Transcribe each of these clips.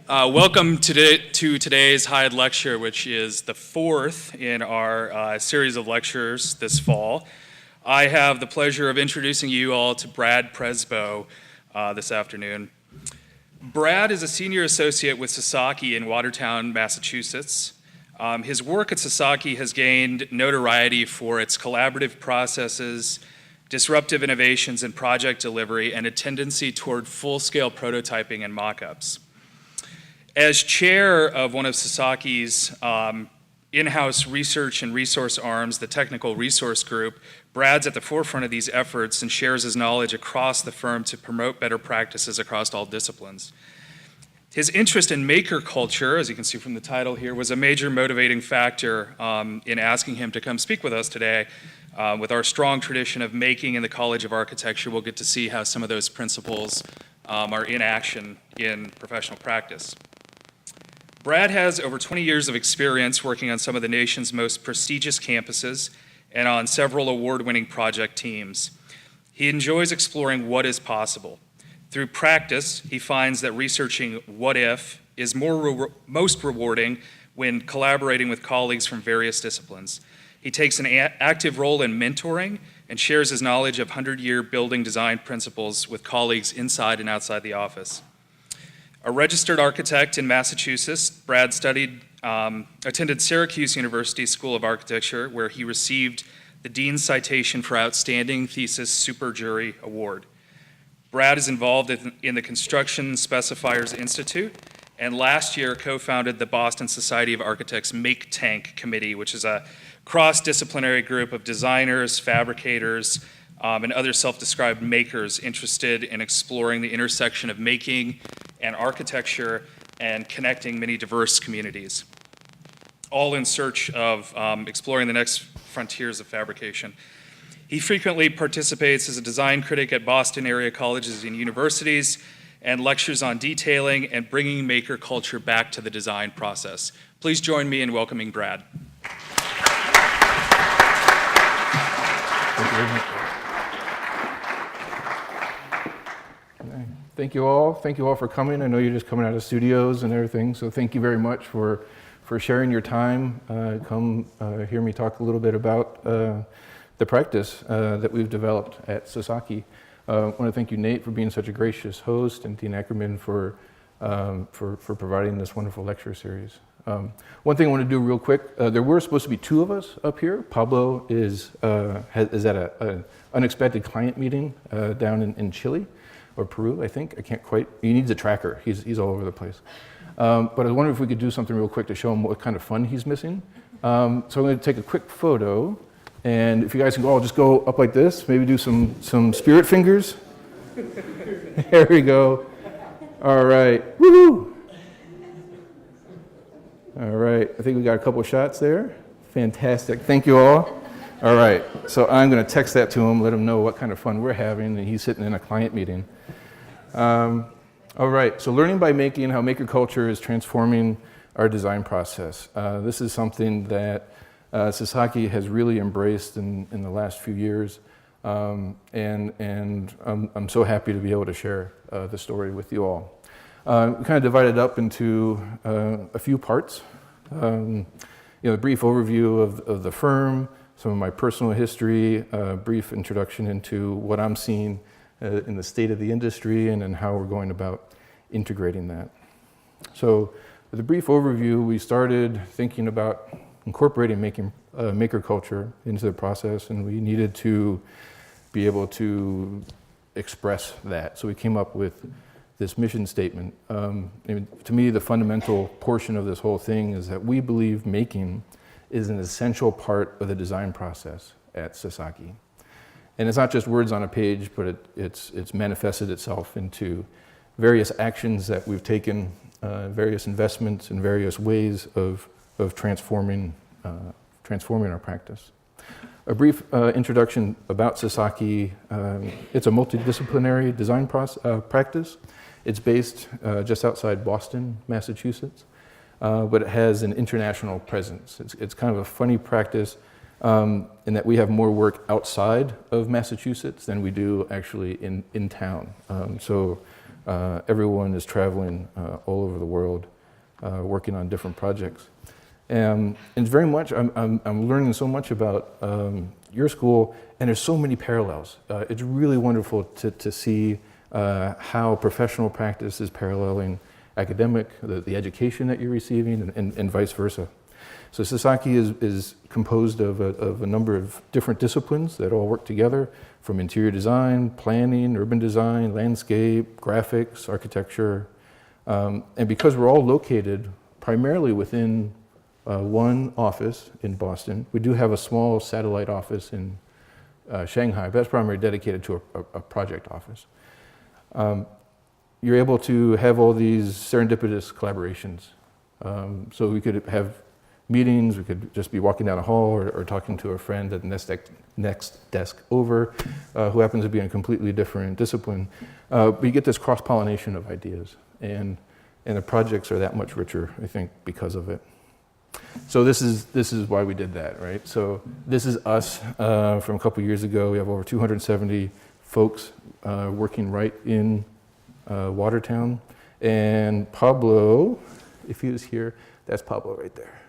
Welcome to today's Hyde Lecture, which is the fourth in our series of lectures this fall. I have the pleasure of introducing you all to Brad Prestbo this afternoon. Brad is a senior associate with Sasaki in Watertown, Massachusetts. His work at Sasaki has gained notoriety for its collaborative processes, disruptive innovations in project delivery, and a tendency toward full-scale prototyping and mock-ups. As chair of one of Sasaki's in-house research and resource arms, the Technical Resource Group, Brad's at the forefront of these efforts and shares his knowledge across the firm to promote better practices across all disciplines. His interest in maker culture, as you can see from the title here, was a major motivating factor in asking him to come speak with us today. With our strong tradition of making in the College of Architecture, we'll get to see how some of those principles are in action in professional practice. Brad has over 20 years of experience working on some of the nation's most prestigious campuses and on several award-winning project teams. He enjoys exploring what is possible. Through practice, he finds that researching what if is most rewarding when collaborating with colleagues from various disciplines. He takes an active role in mentoring and shares his knowledge of 100-year building design principles with colleagues inside and outside the office. A registered architect in Massachusetts, Brad attended Syracuse University School of Architecture, where he received the Dean's Citation for Outstanding Thesis Super Jury Award. Brad is involved in the Construction Specifiers Institute, and last year co-founded the Boston Society of Architects Make Tank Committee, which is a cross-disciplinary group of designers, fabricators, and other self-described makers interested in exploring the intersection of making and architecture and connecting many diverse communities, all in search of exploring the next frontiers of fabrication. He frequently participates as a design critic at Boston area colleges and universities and lectures on detailing and bringing maker culture back to the design process. Please join me in welcoming Brad. Thank you very much. Thank you all. Thank you all for coming. I know you're just coming out of studios and everything, so thank you very much for sharing your time. Come hear me talk a little bit about the practice that we've developed at Sasaki. I want to thank you, Nate, for being such a gracious host, and Dean Ackerman for providing this wonderful lecture series. One thing I want to do real quick, there were supposed to be two of us up here. Pablo is at an unexpected client meeting down in Chile, or Peru, I think. I can't quite, he needs a tracker. He's all over the place. But I was wondering if we could do something real quick to show him what kind of fun he's missing. So I'm going to take a quick photo, and if you guys can all just go up like this, maybe do some spirit fingers. There we go. All right, woohoo! All right, I think we got a couple shots there. Fantastic, thank you all. All right, so I'm going to text that to him, let him know what kind of fun we're having, and he's sitting in a client meeting. All right, so learning by making, how maker culture is transforming our design process. This is something that Sasaki has really embraced in the last few years, and I'm so happy to be able to share the story with you all. We kind of divided up into a few parts. A brief overview of the firm, some of my personal history, a brief introduction into what I'm seeing in the state of the industry and how we're going about integrating that. So with a brief overview, we started thinking about incorporating maker culture into the process, and we needed to be able to express that. So we came up with this mission statement. To me, the fundamental portion of this whole thing is that we believe making is an essential part of the design process at Sasaki. And it's not just words on a page, but it's manifested itself into various actions that we've taken, various investments and various ways of transforming our practice. A brief introduction about Sasaki. It's a multidisciplinary design practice. It's based just outside Boston, Massachusetts. But it has an international presence. It's kind of a funny practice in that we have more work outside of Massachusetts than we do actually in town. So everyone is traveling all over the world, working on different projects. And it's very much, I'm learning so much about your school, and there's so many parallels. It's really wonderful to see how professional practice is paralleling academic, the education that you're receiving, and vice versa. So Sasaki is composed of a number of different disciplines that all work together, from interior design, planning, urban design, landscape, graphics, architecture. And because we're all located primarily within one office in Boston, we do have a small satellite office in Shanghai, but that's primarily dedicated to a project office. You're able to have all these serendipitous collaborations. So we could have meetings, we could just be walking down a hall or talking to a friend at the next desk over who happens to be in a completely different discipline. But you get this cross-pollination of ideas, and the projects are that much richer, I think, because of it. So this is why we did that, right? So this is us from a couple years ago. We have over 270 folks working right in Watertown. And Pablo, if he was here, that's Pablo right there.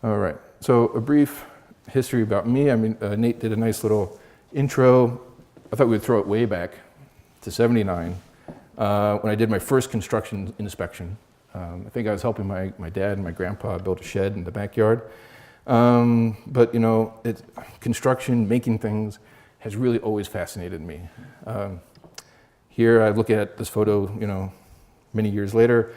All right, so a brief history about me. I mean, Nate did a nice little intro. I thought we would throw it way back to '79 when I did my first construction inspection. I think I was helping my dad and my grandpa build a shed in the backyard. But you know, construction, making things, has really always fascinated me. Here I look at this photo, you know, many years later.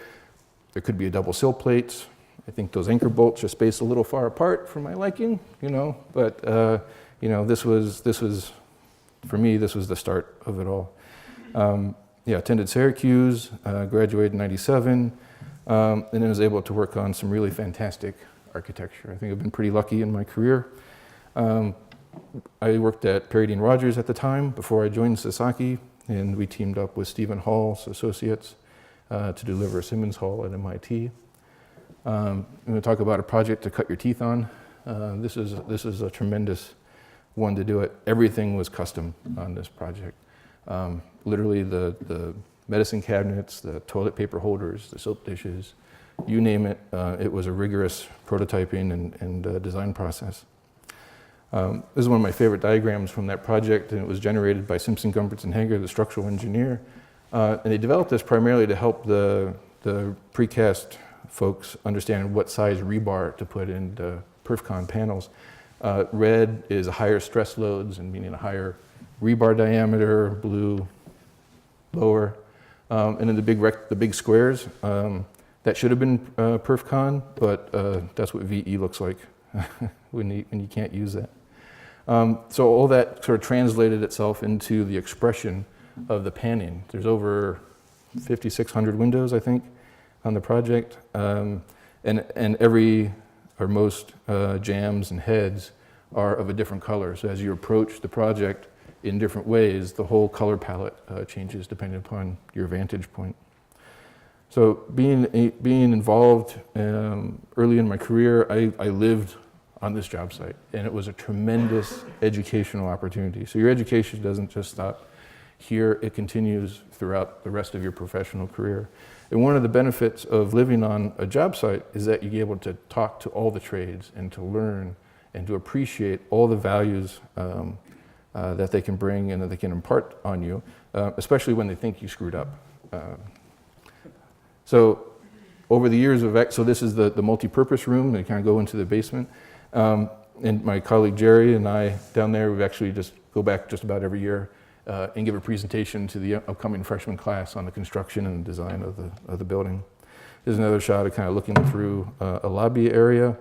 There could be a double sill plates. I think those anchor bolts are spaced a little far apart for my liking, you know. But you know, this was for me. This was the start of it all. Yeah, attended Syracuse, graduated in '97. And then was able to work on some really fantastic architecture. I think I've been pretty lucky in my career. I worked at Perry Dean Rogers at the time before I joined Sasaki, and we teamed up with Stephen Hall's associates to deliver Simmons Hall at MIT. I'm going to talk about a project to cut your teeth on. This is a tremendous one to do it. Everything was custom on this project. Literally the medicine cabinets, the toilet paper holders, the soap dishes, you name it. It was a rigorous prototyping and design process. This is one of my favorite diagrams from that project, and it was generated by Simpson, Gumpertz, and Hager, the structural engineer. And they developed this primarily to help the precast folks understand what size rebar to put in the PerfCon panels. Red is higher stress loads, and meaning a higher rebar diameter, blue, lower. And then the big squares, that should have been PerfCon, but that's what VE looks like when you can't use that. So all that sort of translated itself into the expression of the panning. There's over 5,600 windows, I think, on the project, and every or most jambs and heads are of a different color. So as you approach the project in different ways, the whole color palette changes depending upon your vantage point. So being involved early in my career, I lived on this job site, and it was a tremendous educational opportunity. So your education doesn't just stop here, it continues throughout the rest of your professional career. And one of the benefits of living on a job site is that you're able to talk to all the trades and to learn and to appreciate all the values that they can bring and that they can impart on you, especially when they think you screwed up. So over the years so this is the multi-purpose room. They kind of go into the basement. And my colleague Jerry and I down there, we actually just go back just about every year and give a presentation to the upcoming freshman class on the construction and design of the building. There's another shot of kind of looking through a lobby area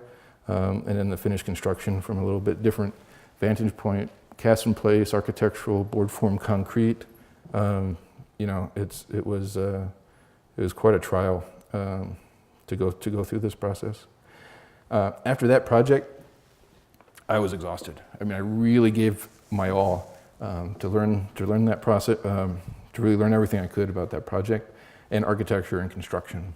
and then the finished construction from a little bit different vantage point. Cast in place, architectural, board form concrete. You know, it was quite a trial to go through this process. After that project, I was exhausted. I mean, I really gave my all to learn that process, to really learn everything I could about that project and architecture and construction.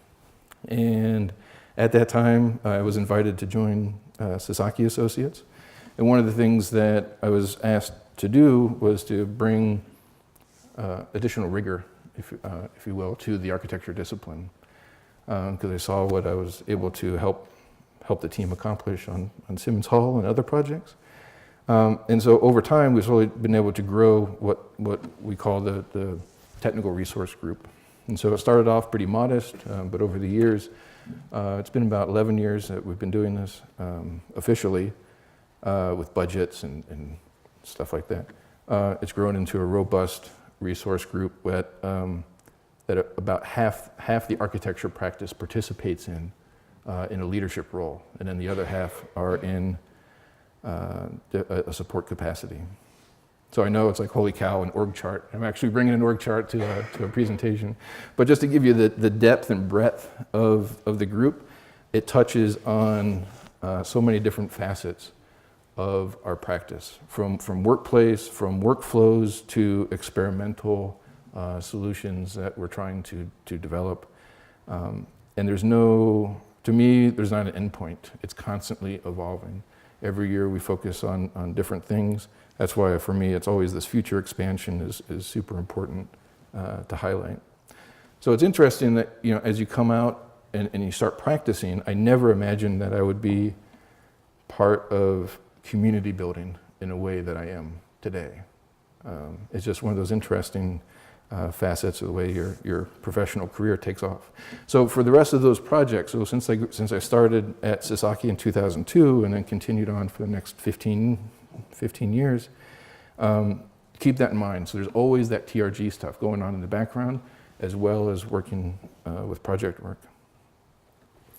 And at that time, I was invited to join Sasaki Associates. And one of the things that I was asked to do was to bring additional rigor, if you will, to the architecture discipline, because I saw what I was able to help the team accomplish on Simmons Hall and other projects. And so over time, we've really been able to grow what we call the technical resource group. And so it started off pretty modest, but over the years, it's been about 11 years that we've been doing this officially with budgets and stuff like that. It's grown into a robust resource group that about half the architecture practice participates in a leadership role, and then the other half are in a support capacity. So I know it's like, holy cow, an org chart. I'm actually bringing an org chart to a presentation. But just to give you the depth and breadth of the group, it touches on so many different facets of our practice, from workplace, from workflows to experimental solutions that we're trying to develop. And to me, there's not an endpoint. It's constantly evolving. Every year we focus on different things. That's why, for me, it's always this future expansion is super important to highlight. So it's interesting that, as you come out and you start practicing, I never imagined that I would be part of community building in a way that I am today. It's just one of those interesting facets of the way your professional career takes off. So for the rest of those projects, so since I started at Sasaki in 2002 and then continued on for the next 15 years, keep that in mind. So there's always that TRG stuff going on in the background, as well as working with project work.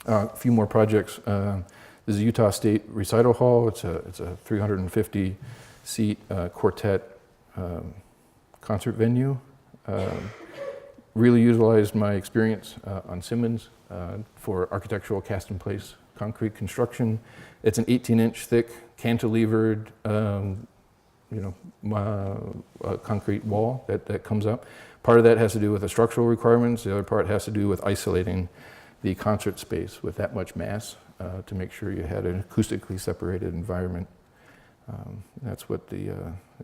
A few more projects. This is Utah State Recital Hall. It's a 350-seat quartet concert venue. Really utilized my experience on Simmons for architectural cast-in-place concrete construction. It's an 18-inch thick cantilevered concrete wall that comes up. Part of that has to do with the structural requirements. The other part has to do with isolating the concert space with that much mass to make sure you had an acoustically separated environment. That's what it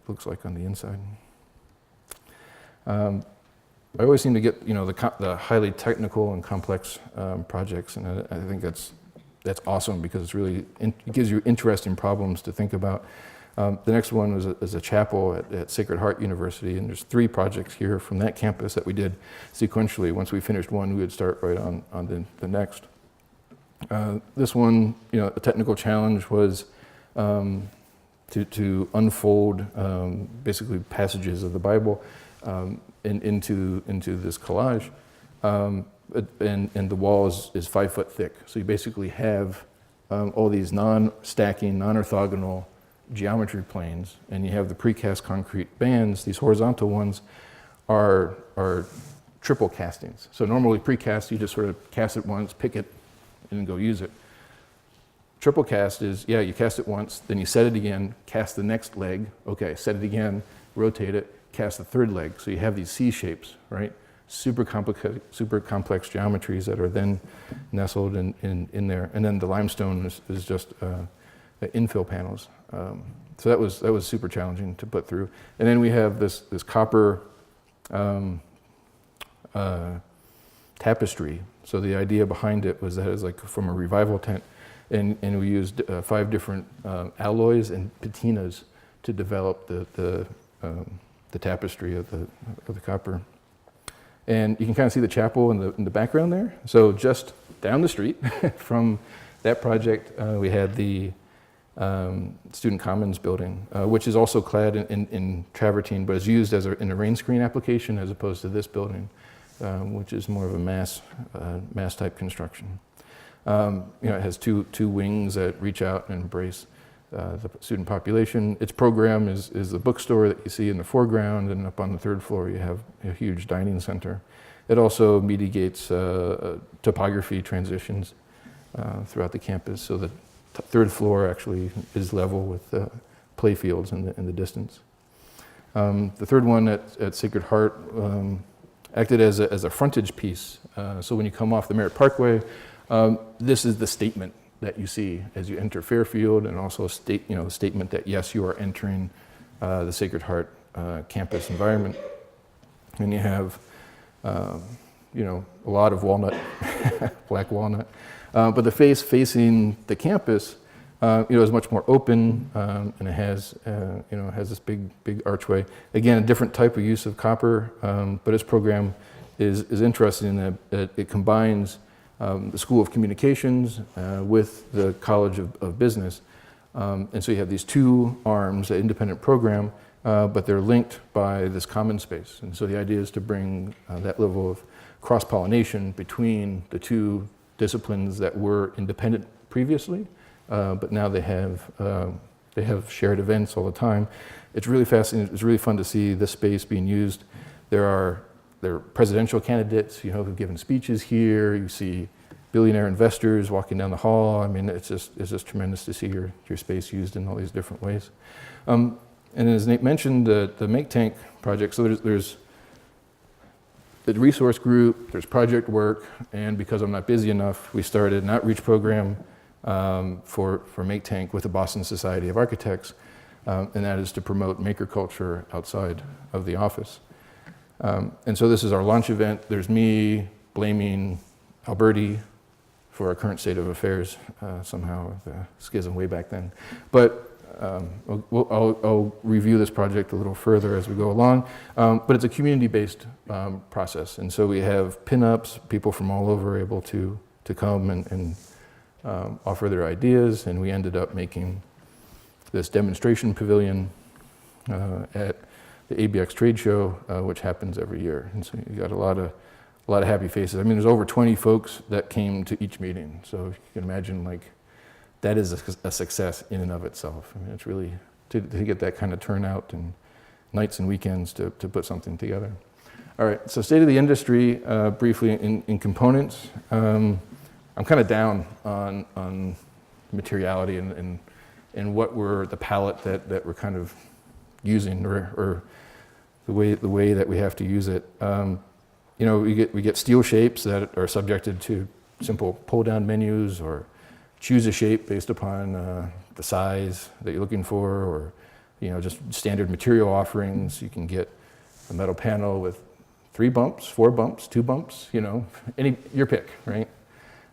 looks like on the inside. I always seem to get the highly technical and complex projects, and I think that's awesome because it gives you interesting problems to think about. The next one is a chapel at Sacred Heart University, and there's 3 projects here from that campus that we did sequentially. Once we finished one, we would start right on the next. This one, a technical challenge was to unfold basically passages of the Bible into this collage, and the wall is 5 foot thick. So you basically have all these non-stacking, non-orthogonal geometry planes, and you have the precast concrete bands. These horizontal ones are triple castings. So normally precast, you just sort of cast it once, pick it, and then go use it. Triple cast is, you cast it once, then you set it again, cast the next leg, okay, set it again, rotate it, cast the third leg. So you have these C shapes, right? Super complex geometries that are then nestled in there. And then the limestone is just infill panels. So that was super challenging to put through. And then we have this copper tapestry. So the idea behind it was that it was like from a revival tent, and we used 5 different alloys and patinas to develop the tapestry of the copper. And you can kind of see the chapel in the background there. So just down the street from that project, we had the Student Commons building, which is also clad in travertine, but is used in a rain screen application as opposed to this building, which is more of a mass type construction. It has two wings that reach out and embrace the student population. Its program is the bookstore that you see in the foreground, and up on the 3rd floor you have a huge dining center. It also mitigates topography transitions throughout the campus, so the 3rd floor actually is level with play fields in the distance. The 3rd one at Sacred Heart acted as a frontage piece. So when you come off the Merritt Parkway, this is the statement that you see as you enter Fairfield, and also a statement that yes, you are entering the Sacred Heart campus environment. and you have, a lot of walnut, black walnut. But the face facing the campus, is much more open, and it has, has this big archway. Again, a different type of use of copper, but its program is interesting in that it combines the School of Communications with the College of Business. And so you have these two arms, an independent program, but they're linked by this common space. And so the idea is to bring that level of cross-pollination between the two disciplines that were independent previously, but now they have shared events all the time. It's really fascinating. It's really fun to see this space being used. There are presidential candidates, who've given speeches here. You see billionaire investors walking down the hall. I mean, it's just tremendous to see your space used in all these different ways. And as Nate mentioned, the Make Tank project. So there's the resource group, there's project work, and because I'm not busy enough, we started an outreach program for Make Tank with the Boston Society of Architects, and that is to promote maker culture outside of the office. And so this is our launch event. There's me blaming Alberti for our current state of affairs, somehow, the schism way back then. But I'll review this project a little further as we go along. But it's a community-based process. And so we have pinups, people from all over able to come and offer their ideas. And we ended up making this demonstration pavilion at the ABX trade show, which happens every year. And so you got a lot of happy faces. I mean, there's over 20 folks that came to each meeting. So you can imagine, that is a success in and of itself. I mean, it's really, to get that kind of turnout and nights and weekends to put something together. All right, so state of the industry, briefly in components. I'm kind of down on materiality and what we're, the palette that we're kind of using, or the way that we have to use it. We get steel shapes that are subjected to simple pull-down menus, or choose a shape based upon the size that you're looking for, or just standard material offerings. You can get a metal panel with 3 bumps, 4 bumps, 2 bumps, your pick, right?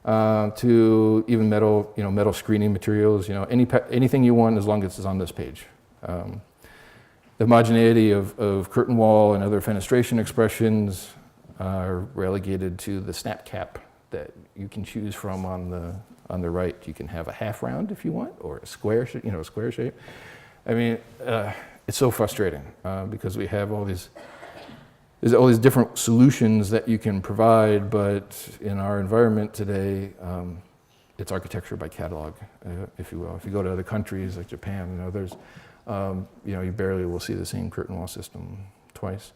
To even metal screening materials, anything you want as long as it's on this page. The homogeneity of curtain wall and other fenestration expressions are relegated to the snap cap that you can choose from on the right. You can have a half round if you want, or a square, a square shape. I mean, it's so frustrating because we have there's all these different solutions that you can provide, but in our environment today, it's architecture by catalog, if you will. If you go to other countries like Japan and others, you barely will see the same curtain wall system twice.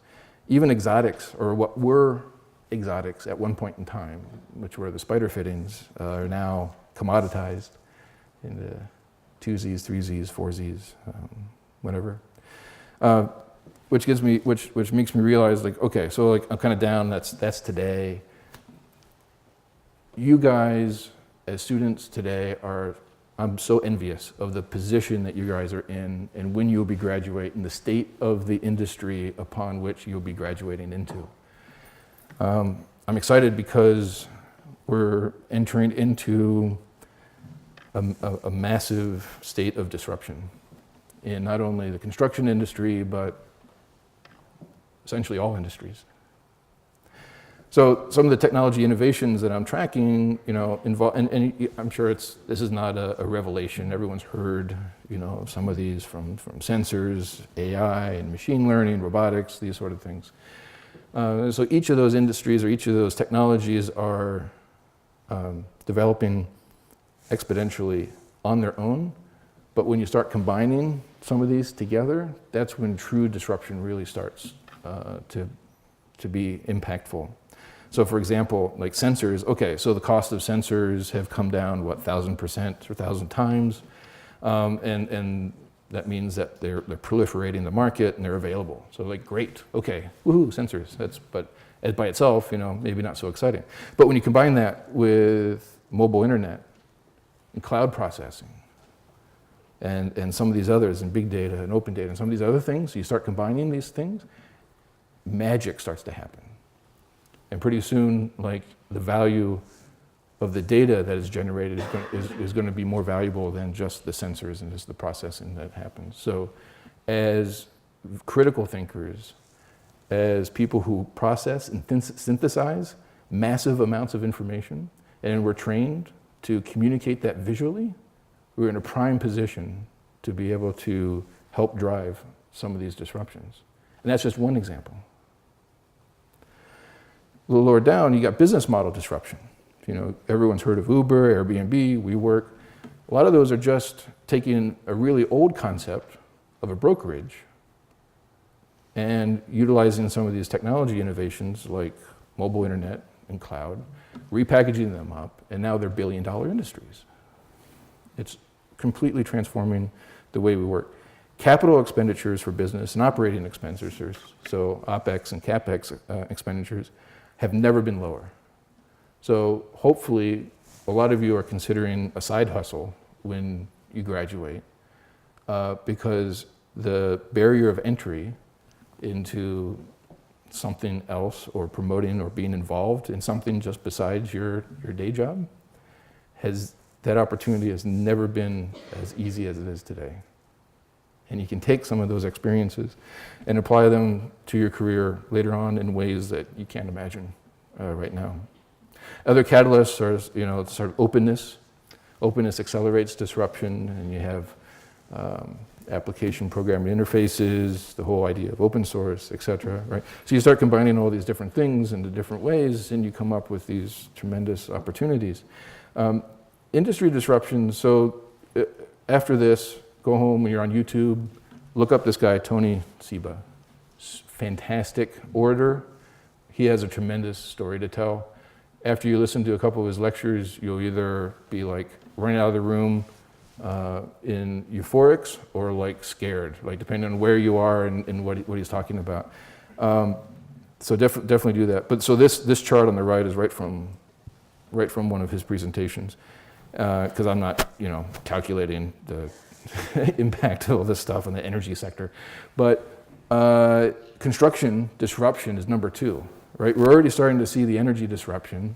Even exotics, or what were exotics at one point in time, which were the spider fittings, are now commoditized into 2Zs, 3Zs, 4Zs, whatever. Which makes me realize, okay, so I'm kind of down. That's today. You guys, as students today, I'm so envious of the position that you guys are in, and when you'll be graduating, the state of the industry upon which you'll be graduating into. I'm excited because we're entering into a massive state of disruption in not only the construction industry, but essentially all industries. So some of the technology innovations that I'm tracking, involve, and I'm sure this is not a revelation. Everyone's heard, of some of these from sensors, AI, and machine learning, robotics, these sort of things. So each of those industries or each of those technologies are developing exponentially on their own. But when you start combining some of these together, that's when true disruption really starts to be impactful. So for example, like sensors, okay, so the cost of sensors have come down, 1,000% or 1,000 times. And that means that they're proliferating the market and they're available. So great, okay, woohoo, sensors. But by itself, maybe not so exciting. But when you combine that with mobile internet and cloud processing and some of these others, and big data and open data and some of these other things, you start combining these things, magic starts to happen. And pretty soon, like, the value of the data that is generated is going to be more valuable than just the sensors and just the processing that happens. So as critical thinkers, as people who process and synthesize massive amounts of information, and we're trained to communicate that visually, we're in a prime position to be able to help drive some of these disruptions. And that's just one example. A little lower down, you got business model disruption. You know, everyone's heard of Uber, Airbnb, WeWork. A lot of those are just taking a really old concept of a brokerage and utilizing some of these technology innovations like mobile internet and cloud, repackaging them up, and now they're billion-dollar industries. It's completely transforming the way we work. Capital expenditures for business and operating expenditures, so OpEx and CapEx expenditures, have never been lower. So hopefully, a lot of you are considering a side hustle when you graduate, because the barrier of entry into something else, or promoting or being involved in something just besides your day job, that opportunity has never been as easy as it is today. And you can take some of those experiences and apply them to your career later on in ways that you can't imagine right now. Other catalysts are, sort of openness. Openness accelerates disruption, and you have application programming interfaces, the whole idea of open source, et cetera, right? So you start combining all these different things into different ways, and you come up with these tremendous opportunities. Industry disruptions, so after this, go home when you're on YouTube, look up this guy, Tony Seba. Fantastic orator. He has a tremendous story to tell. After you listen to a couple of his lectures, you'll either be like running out of the room in euphorics or like scared, like depending on where you are and what he's talking about. So definitely do that. But so this chart on the right is right from one of his presentations, because I'm not calculating the impact of all this stuff on the energy sector. But construction disruption is number 2, right? We're already starting to see the energy disruption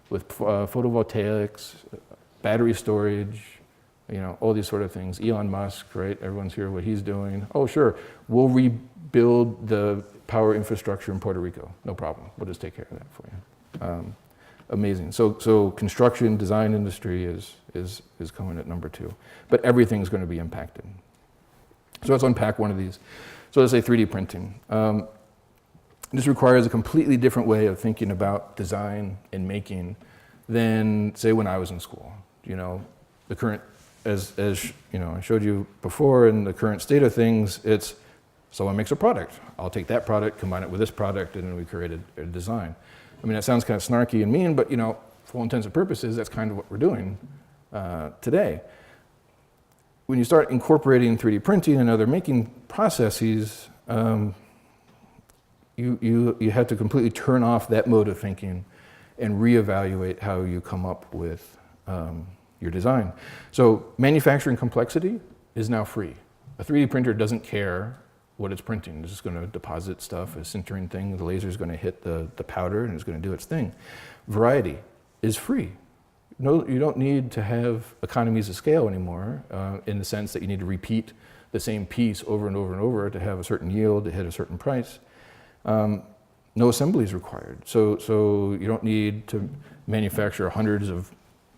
with photovoltaics, battery storage, all these sort of things. Elon Musk, right? Everyone's heard what he's doing. Oh, sure, we'll rebuild the power infrastructure in Puerto Rico. No problem. We'll just take care of that for you. Amazing. So construction, design industry is coming at number 2. But everything's going to be impacted. So let's unpack one of these. So let's say 3D printing. This requires a completely different way of thinking about design and making than, say, when I was in school. The current, as I showed you before, in the current state of things, it's someone makes a product. I'll take that product, combine it with this product, and then we create a design. I mean, that sounds kind of snarky and mean, but for all intents and purposes, that's kind of what we're doing today. When you start incorporating 3D printing and other making processes, you have to completely turn off that mode of thinking and reevaluate how you come up with your design. So manufacturing complexity is now free. A 3D printer doesn't care what it's printing. It's just going to deposit stuff, a sintering thing. The laser is going to hit the powder and it's going to do its thing. Variety is free. No, you don't need to have economies of scale anymore in the sense that you need to repeat the same piece over and over and over to have a certain yield, to hit a certain price. No assembly is required. So you don't need to manufacture hundreds of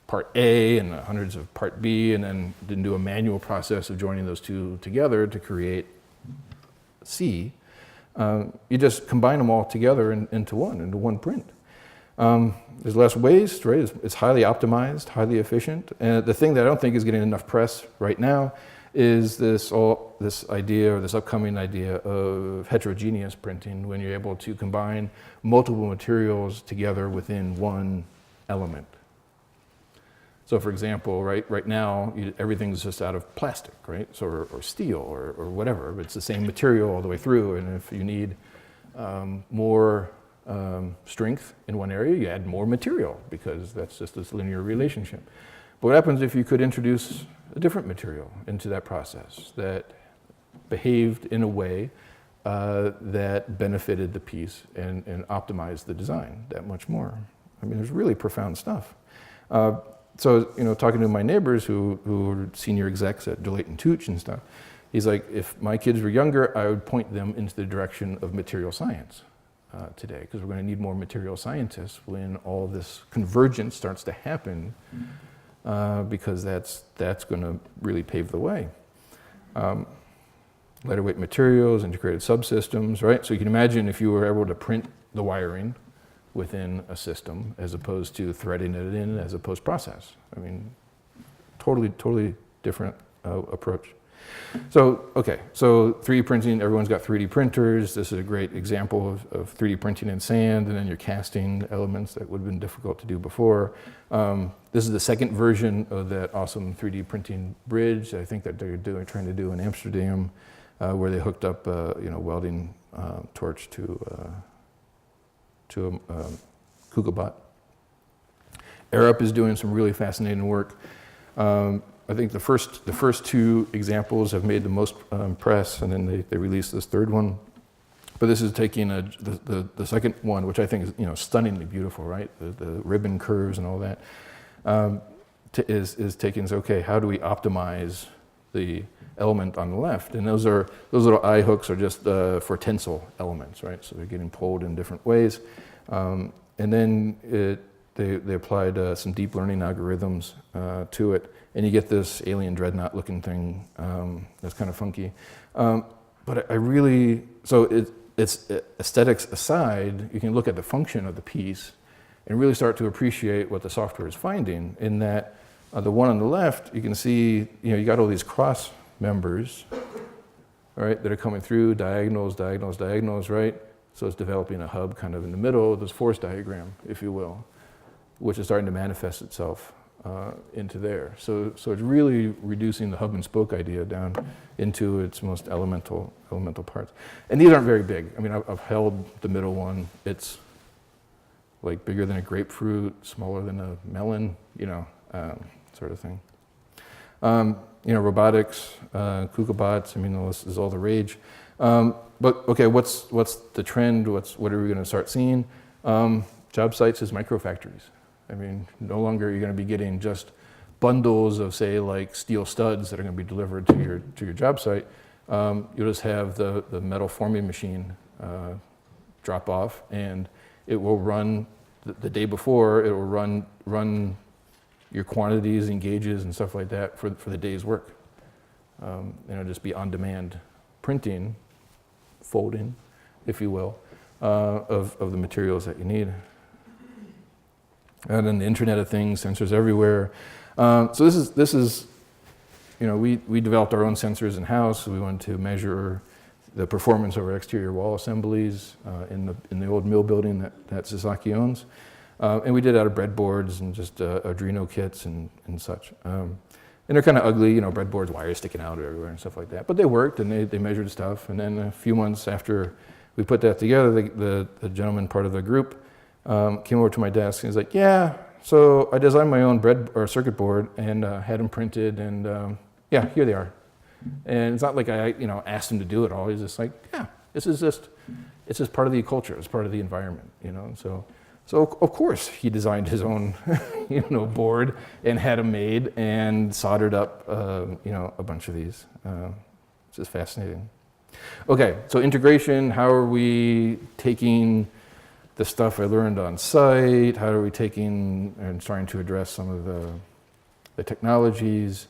part A and hundreds of part B and then do a manual process of joining those two together to create C. You just combine them all together into one print. There's less waste, right? It's highly optimized, highly efficient. And the thing that I don't think is getting enough press right now is this idea, or this upcoming idea of heterogeneous printing, when you're able to combine multiple materials together within one element. So for example, right now, everything's just out of plastic, right? So, or steel, or whatever. But it's the same material all the way through, and if you need more strength in one area, you add more material, because that's just this linear relationship. But what happens if you could introduce a different material into that process that behaved in a way that benefited the piece and optimized the design that much more. I mean, there's really profound stuff. So, you know, talking to my neighbors who were senior execs at Deloitte and Touche and stuff, he's like, if my kids were younger, I would point them into the direction of material science today, because we're going to need more material scientists when all this convergence starts to happen, because that's going to really pave the way. Lighter weight materials, integrated subsystems, right? So you can imagine if you were able to print the wiring within a system as opposed to threading it in as a post-process. I mean, totally different approach. So, okay, so 3D printing, everyone's got 3D printers. This is a great example of 3D printing in sand, and then you're casting elements that would have been difficult to do before. This is the second version of that awesome 3D printing bridge I think that they're trying to do in Amsterdam, where they hooked up you know, welding torch to a Kugelbot. Arup is doing some really fascinating work. I think the first two examples have made the most press, and then they released this third one. But this is taking the second one, which I think is, you know, stunningly beautiful, right? The ribbon curves and all that, is taking, okay, how do we optimize the element on the left? And those little eye hooks are just for tensile elements, right? So they're getting pulled in different ways. And then they applied some deep learning algorithms to it, and you get this alien dreadnought looking thing that's kind of funky. But I really, so it's aesthetics aside, you can look at the function of the piece and really start to appreciate what the software is finding, in that the one on the left, you can see, you know, you got all these cross members, all right, that are coming through, diagonals, right? So it's developing a hub kind of in the middle of this force diagram, if you will, which is starting to manifest itself into there. So it's really reducing the hub and spoke idea down into its most elemental parts. And these aren't very big. I mean, I've held the middle one. It's like bigger than a grapefruit, smaller than a melon, you know, sort of thing. You know, robotics, Kugelbots, I mean, this is all the rage. But okay, what's the trend? What are we going to start seeing? Job sites is microfactories. I mean, no longer are you going to be getting just bundles of, say, like steel studs that are going to be delivered to your job site. You'll just have the metal forming machine drop off, and it will run the day before. It will run your quantities and gauges and stuff like that for the day's work. And it'll just be on-demand printing, folding, if you will, of the materials that you need. And then the Internet of Things, sensors everywhere. So this is, you know, we developed our own sensors in-house. We wanted to measure the performance of our exterior wall assemblies in the old mill building that Sasaki owns. And we did it out of breadboards and just Arduino kits and such. And they're kind of ugly, you know, breadboards, wires sticking out everywhere and stuff like that. But they worked, and they measured stuff. And then a few months after we put that together, the gentleman part of the group came over to my desk and he's like, yeah, so I designed my own circuit board and had them printed, and yeah, here they are. And it's not like I, you know, asked him to do it all. He's just like, yeah, it's just part of the culture. It's part of the environment, you know. So of course he designed his own, you know, board and had them made and soldered up, you know, a bunch of these. It's just fascinating. Okay, so integration. How are we taking the stuff I learned on site? How are we taking and trying to address some of the technologies?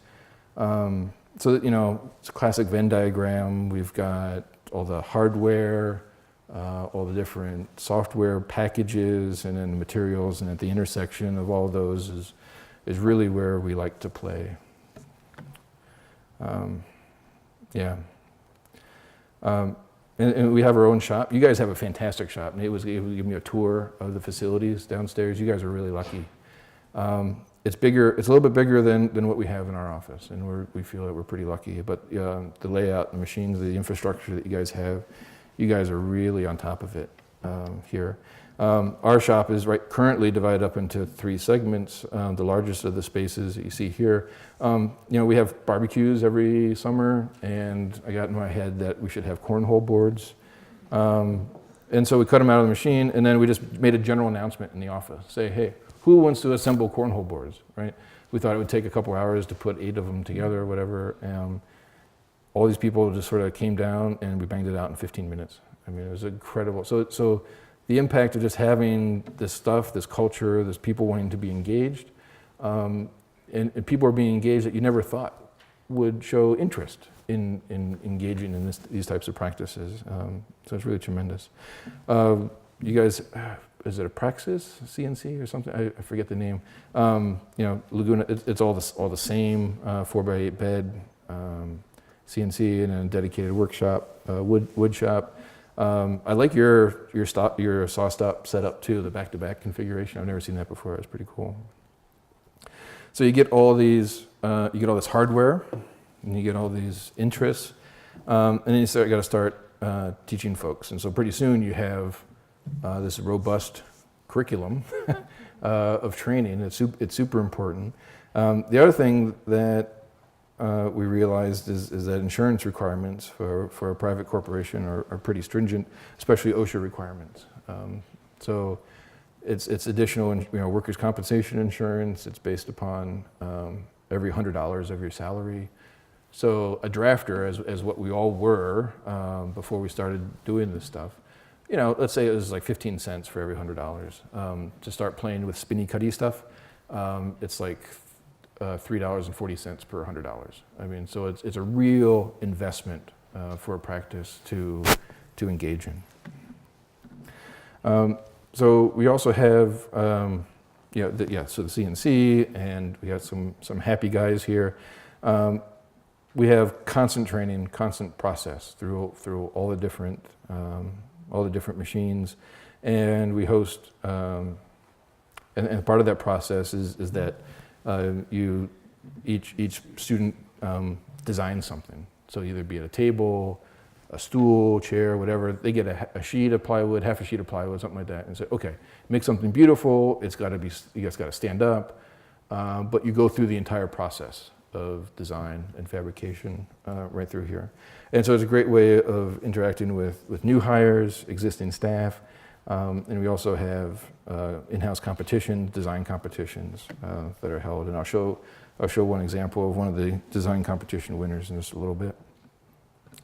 So that, you know, it's a classic Venn diagram. We've got all the hardware, all the different software packages, and then the materials, and at the intersection of all those is really where we like to play. Yeah. And we have our own shop. You guys have a fantastic shop. Nate was able to give me a tour of the facilities downstairs. You guys are really lucky. It's bigger. It's a little bit bigger than what we have in our office, and we feel that we're pretty lucky. But the layout, the machines, the infrastructure that you guys have, you guys are really on top of it here. Our shop is currently divided up into 3 segments. The largest of the spaces that you see here. You know, we have barbecues every summer, and I got in my head that we should have cornhole boards And so we cut them out of the machine, and then we just made a general announcement in the office. Say, hey, who wants to assemble cornhole boards, right? We thought it would take a couple hours to put 8 of them together or whatever. All these people just sort of came down, and we banged it out in 15 minutes. I mean, it was incredible. So the impact of just having this stuff, this culture, this people wanting to be engaged, and people are being engaged that you never thought would show interest in engaging in these types of practices. So it's really tremendous. You guys, is it a Praxis CNC or something? I forget the name. Laguna, it's all the same 4x8 bed, CNC, and a dedicated workshop, wood shop. I like your saw stop setup too, the back-to-back configuration. I've never seen that before. It's pretty cool. So you get all these, you get all this hardware, and you get all these interests, and then you got to start teaching folks. And so pretty soon you have this robust curriculum of training. It's super important. The other thing that we realized is that insurance requirements for a private corporation are pretty stringent, especially OSHA requirements. So it's additional, workers' compensation insurance. It's based upon every $100 of your salary. So a drafter, as what we all were before we started doing this stuff, let's say it was like 15 cents for every $100. To start playing with spinny cutty stuff, it's like $3.40 per $100. I mean, so it's a real investment for a practice to engage in. So we also have, so the CNC, and we have some happy guys here. We have constant training, constant process through all the different machines, and we host. And part of that process is that each student designs something. So either be it a table, a stool, chair, whatever. They get a sheet of plywood, half a sheet of plywood, something like that, and say, okay, make something beautiful. It's got to stand up, but you go through the entire process of design and fabrication right through here. And so it's a great way of interacting with new hires, existing staff, and we also have in-house competitions, design competitions that are held. And I'll show one example of one of the design competition winners in just a little bit.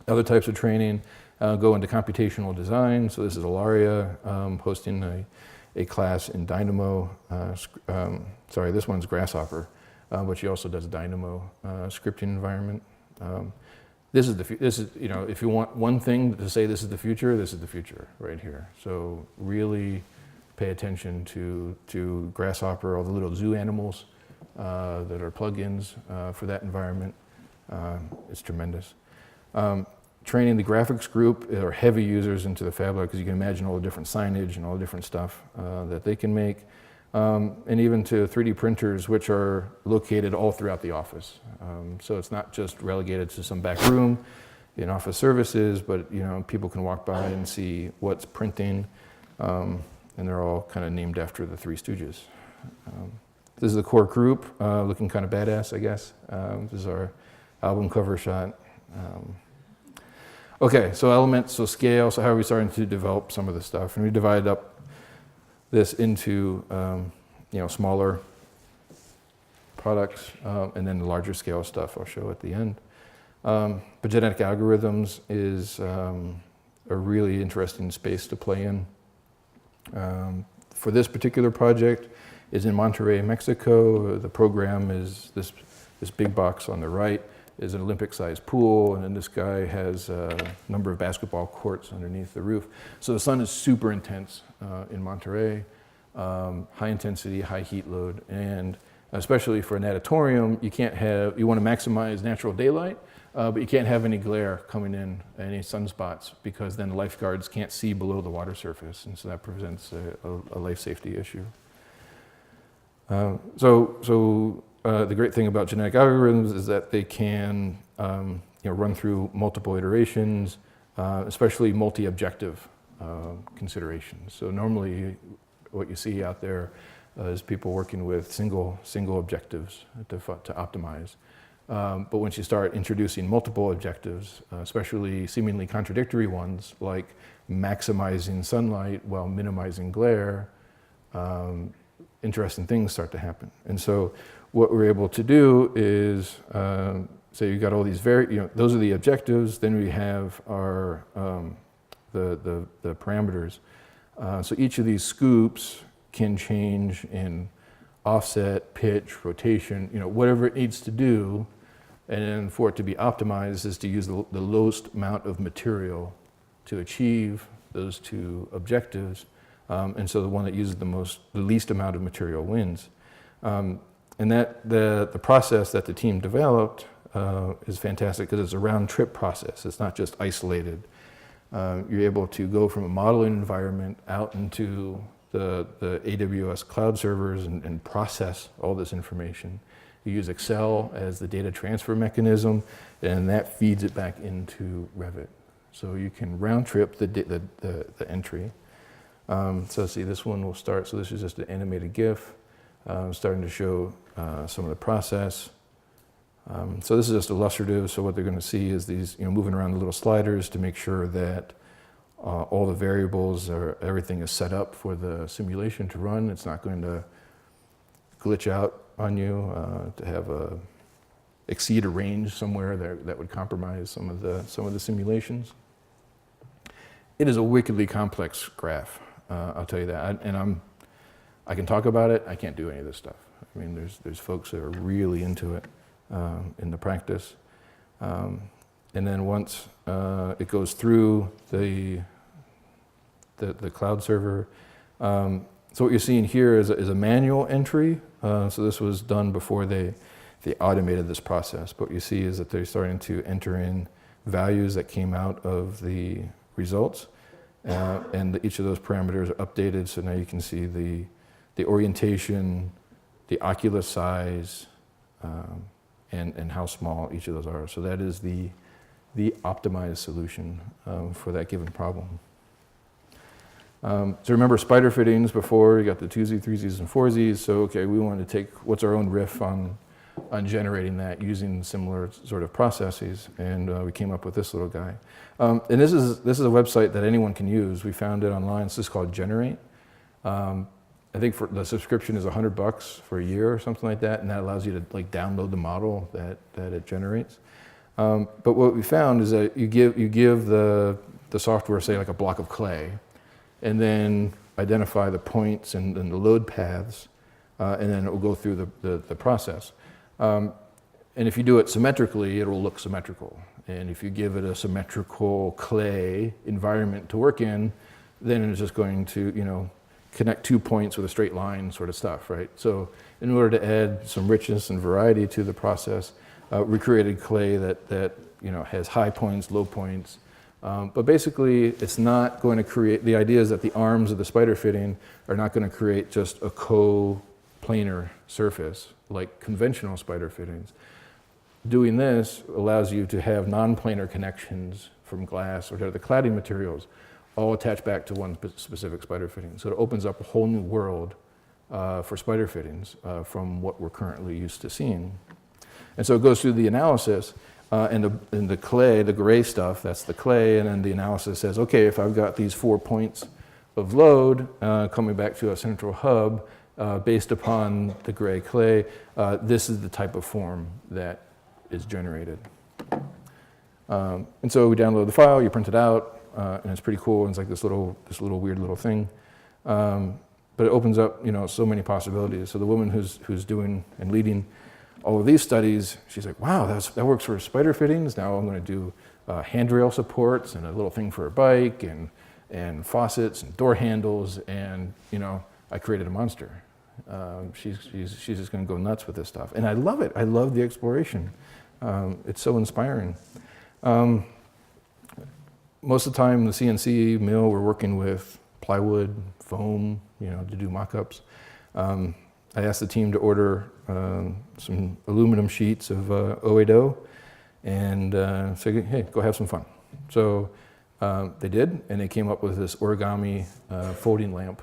Other types of training go into computational design. So this is Ilaria hosting a class in Dynamo. This one's Grasshopper. But she also does a Dynamo scripting environment. This is if you want one thing to say this is the future right here. So really pay attention to Grasshopper, all the little zoo animals that are plugins for that environment. It's tremendous. Training the graphics group are heavy users into the Fab Lab because you can imagine all the different signage and all the different stuff that they can make. And even to 3D printers, which are located all throughout the office. So it's not just relegated to some back room in office services, but people can walk by and see what's printing, and they're all kind of named after the Three Stooges. This is the core group, looking kind of badass, I guess. This is our album cover shot. Okay, so elements, so scale, so how are we starting to develop some of this stuff? And we divided up this into smaller products and then the larger scale stuff I'll show at the end. But genetic algorithms is a really interesting space to play in. For this particular project is in Monterrey, Mexico. The program is this big box on the right is an Olympic-sized pool, and then this guy has a number of basketball courts underneath the roof. So the sun is super intense in Monterey, high intensity, high heat load, and especially for an natatorium, you want to maximize natural daylight, but you can't have any glare coming in, any sunspots, because then the lifeguards can't see below the water surface, and so that presents a life safety issue. The great thing about genetic algorithms is that they can run through multiple iterations, especially multi-objective considerations. So normally what you see out there is people working with single objectives to optimize. But once you start introducing multiple objectives, especially seemingly contradictory ones, like maximizing sunlight while minimizing glare, interesting things start to happen. And so what we're able to do is, say you got all these those are the objectives, then we have our, the parameters. So each of these scoops can change in offset, pitch, rotation, whatever it needs to do. And then for it to be optimized is to use the lowest amount of material to achieve those two objectives. And so the one that uses the least amount of material wins. And that the process that the team developed is fantastic because it's a round trip process. It's not just isolated. You're able to go from a modeling environment out into the AWS cloud servers and process all this information. You use Excel as the data transfer mechanism, and that feeds it back into Revit. So you can round trip the entry. So see, this one will start. So this is just an animated GIF, starting to show some of the process. So this is just illustrative. So what they're going to see is these, moving around the little sliders to make sure that all the variables everything is set up for the simulation to run. It's not going to glitch out on you to have exceed a range somewhere that would compromise some of the simulations. It is a wickedly complex graph, I'll tell you that. I can talk about it. I can't do any of this stuff. I mean, there's folks that are really into it in the practice. And then once it goes through the cloud server, so what you're seeing here is a manual entry. So this was done before they automated this process. But what you see is that they're starting to enter in values that came out of the results. And each of those parameters are updated. So now you can see the orientation, the oculus size, and how small each of those are. So that is the optimized solution for that given problem. So remember spider fittings before, you got the 2Z, 3Zs, and 4Zs. So okay, we wanted to take what's our own riff on generating that using similar sort of processes, and we came up with this little guy. And this is a website that anyone can use. We found it online. This is called Generate. I think for the subscription is $100 for a year or something like that, and that allows you to download the model that it generates. But what we found is that you give the software, say, a block of clay, and then identify the points and the load paths, and then it will go through the process. And if you do it symmetrically, it will look symmetrical. And if you give it a symmetrical clay environment to work in, then it's just going to, connect 2 points with a straight line sort of stuff, right? So in order to add some richness and variety to the process, we created clay that has high points, low points. But basically, it's not going to create, the idea is that the arms of the spider fitting are not going to create just a co-planar surface like conventional spider fittings. Doing this allows you to have non-planar connections from glass or the cladding materials all attached back to one specific spider fitting. So it opens up a whole new world for spider fittings from what we're currently used to seeing. And so it goes through the analysis. And the clay, the gray stuff, that's the clay, and then the analysis says, okay, if I've got these 4 points of load coming back to a central hub based upon the gray clay, this is the type of form that is generated. And so we download the file, you print it out, and it's pretty cool. And it's like this little weird little thing. But it opens up, so many possibilities. So the woman who's doing and leading all of these studies, she's like, wow, that works for spider fittings. Now I'm going to do handrail supports and a little thing for a bike and faucets and door handles. And, I created a monster. She's just going to go nuts with this stuff. And I love it. I love the exploration. It's so inspiring. Most of the time, the CNC mill, we're working with plywood, foam, to do mock-ups. I asked the team to order some aluminum sheets of OA dough and say, hey, go have some fun. So they did, and they came up with this origami folding lamp.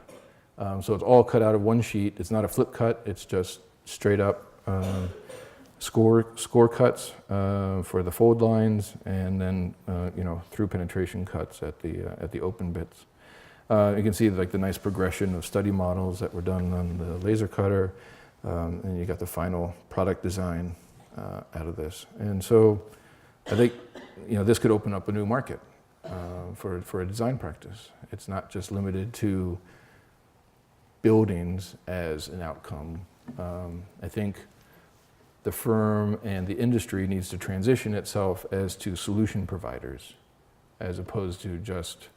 So it's all cut out of one sheet. It's not a flip cut. It's just straight up score cuts for the fold lines, and then through penetration cuts at the open bits. You can see like the nice progression of study models that were done on the laser cutter, and you got the final product design out of this. And so I think this could open up a new market for a design practice. It's not just limited to buildings as an outcome. I think the firm and the industry needs to transition itself as to solution providers, as opposed to just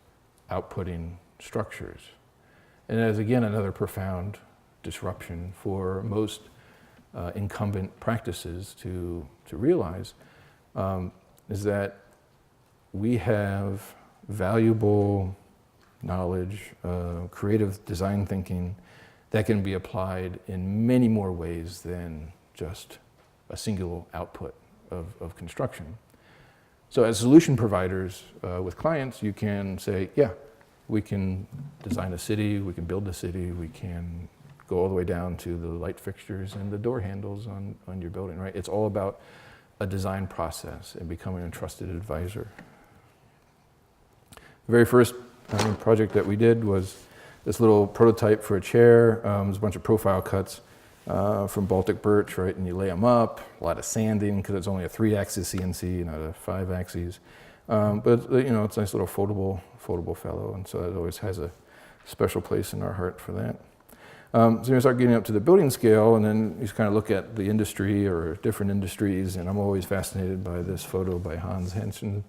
outputting structures. And as again, another profound disruption for most incumbent practices to realize is that we have valuable knowledge, creative design thinking that can be applied in many more ways than just a single output of construction. So as solution providers with clients, you can say, yeah, we can design a city, we can build a city, we can go all the way down to the light fixtures and the door handles on your building, right? It's all about a design process and becoming a trusted advisor. The very first project that we did was this little prototype for a chair. There's a bunch of profile cuts from Baltic birch, right? And you lay them up, a lot of sanding because it's only a 3-axis CNC, not a 5-axis. But it's a nice little foldable fellow, and so it always has a special place in our heart for that. So you start getting up to the building scale, and then you just kind of look at the industry or different industries, and I'm always fascinated by this photo by Hans Hansen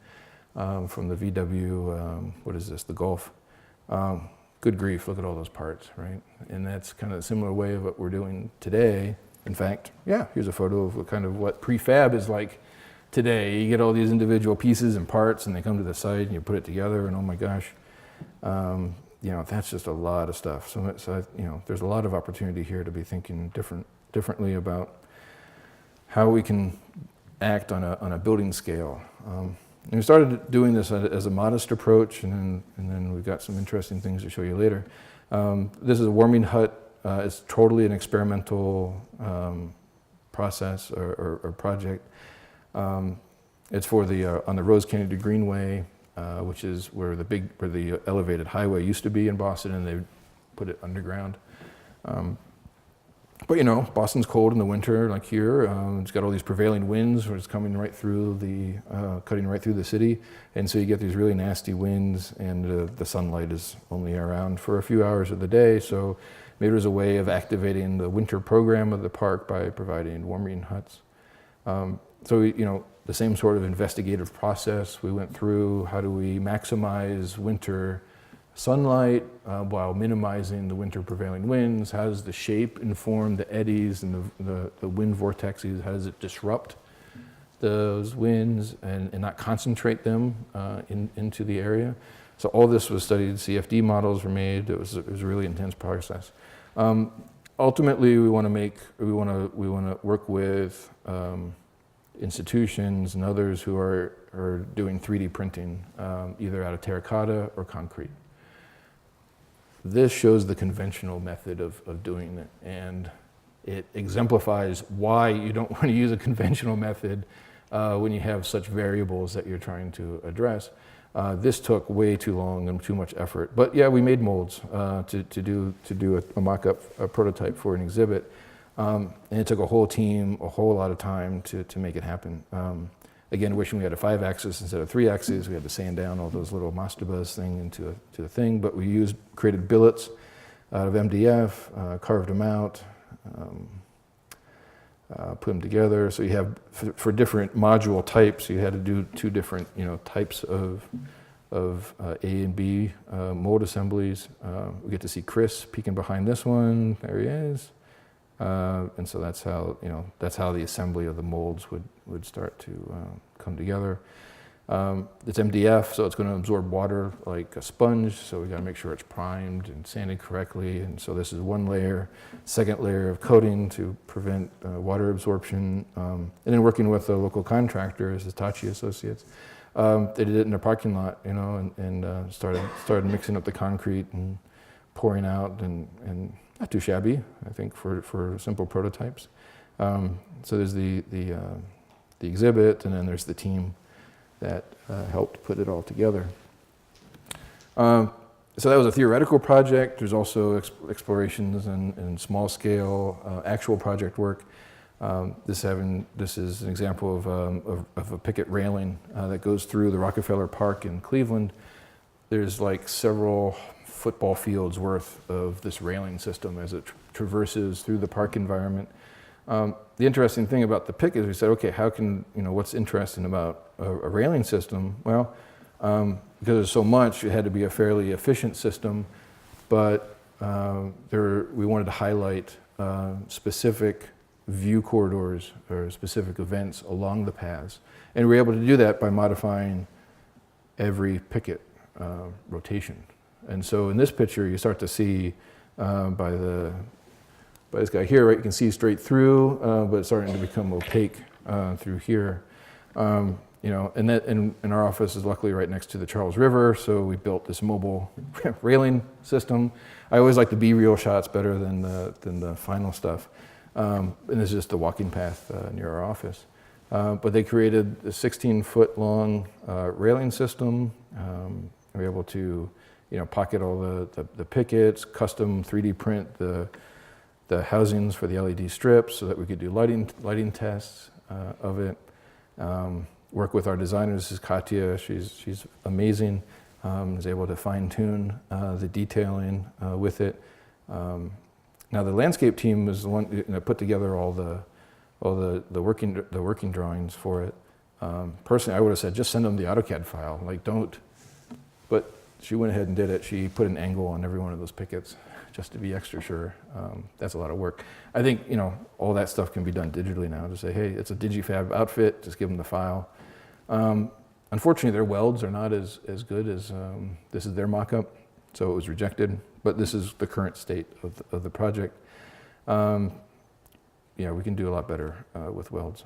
from the VW, what is this, the Golf. Good grief, look at all those parts, right? And that's kind of a similar way of what we're doing today. In fact, yeah, here's a photo of what prefab is like today. You get all these individual pieces and parts, and they come to the site, and you put it together, and oh my gosh, that's just a lot of stuff. So there's a lot of opportunity here to be thinking differently about how we can act on a building scale. And we started doing this as a modest approach, and then we've got some interesting things to show you later. This is a warming hut. It's totally an experimental process or project. It's for on the Rose Kennedy Greenway, which is where the elevated highway used to be in Boston, and they put it underground. But Boston's cold in the winter, like here. It's got all these prevailing winds, where it's coming right through cutting right through the city, and so you get these really nasty winds, and the sunlight is only around for a few hours of the day. So maybe there's a way of activating the winter program of the park by providing warming huts. So the same sort of investigative process we went through. How do we maximize winter sunlight while minimizing the winter prevailing winds? How does the shape inform the eddies and the wind vortexes? How does it disrupt those winds and not concentrate them into the area? So all this was studied. CFD models were made. It was a really intense process. Ultimately, we want to work with institutions and others who are doing 3D printing, either out of terracotta or concrete. This shows the conventional method of doing it, and it exemplifies why you don't want to use a conventional method when you have such variables that you're trying to address. This took way too long and too much effort, but yeah, we made molds to do a mock-up, a prototype for an exhibit, and it took a whole team, a whole lot of time to make it happen. Again, wishing we had a 5-axis instead of 3-axis. We had to sand down all those little mastabas thing into a thing, but we created billets out of MDF, carved them out, put them together. So you have, for different module types, you had to do 2 different types of A and B mold assemblies. We get to see Chris peeking behind this one. There he is. And so that's how the assembly of the molds would start to come together. It's MDF, so it's going to absorb water like a sponge, so we got to make sure it's primed and sanded correctly. And so this is one layer, second layer of coating to prevent water absorption. And then working with the local contractors, Hitachi Associates, they did it in their parking lot, and started mixing up the concrete and pouring out, and not too shabby, I think, for simple prototypes. So there's the exhibit, and then there's the team that helped put it all together. So that was a theoretical project. There's also explorations and small scale actual project work. This is an example of a picket railing that goes through the Rockefeller Park in Cleveland. There's like several football fields worth of this railing system as it traverses through the park environment. The interesting thing about the picket is we said, okay, what's interesting about a railing system? Well, because there's so much, it had to be a fairly efficient system, but we wanted to highlight specific view corridors or specific events along the paths. And we were able to do that by modifying every picket rotation. And so in this picture, you start to see by this guy here, right, you can see straight through, but it's starting to become opaque through here. And our office is luckily right next to the Charles River, so we built this mobile railing system. I always like the B-reel shots better than the final stuff. And this is just the walking path near our office. But they created a 16-foot long railing system. We were able to, pocket all the pickets, custom 3D print the housings for the LED strips so that we could do lighting tests of it. Work with our designer. This is Katya. She's amazing. Was able to fine tune the detailing with it. Now the landscape team was the one that put together all the working drawings for it. Personally, I would have said just send them the AutoCAD file. Like don't. But she went ahead and did it. She put an angle on every one of those pickets just to be extra sure. That's a lot of work. I think all that stuff can be done digitally now. To say, hey, it's a digifab outfit. Just give them the file. Unfortunately, their welds are not as good as this is their mock-up, so it was rejected. But this is the current state of the project. We can do a lot better with welds.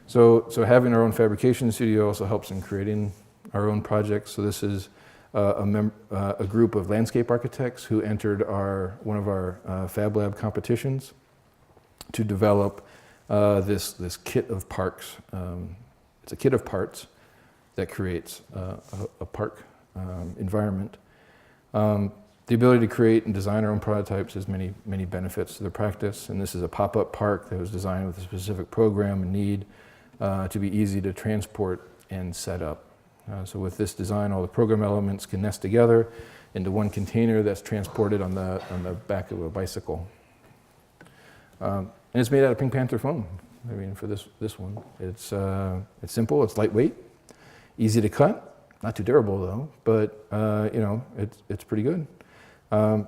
So having our own fabrication studio also helps in creating our own projects. So this is a group of landscape architects who entered one of our Fab Lab competitions to develop this kit of parks. It's a kit of parts that creates a park environment. The ability to create and design our own prototypes has many benefits to the practice. And this is a pop-up park that was designed with a specific program and need to be easy to transport and set up. So with this design, all the program elements can nest together into one container that's transported on the back of a bicycle. And it's made out of Pink Panther foam. I mean, for this one, it's simple, it's lightweight, easy to cut, not too durable though, but it's pretty good.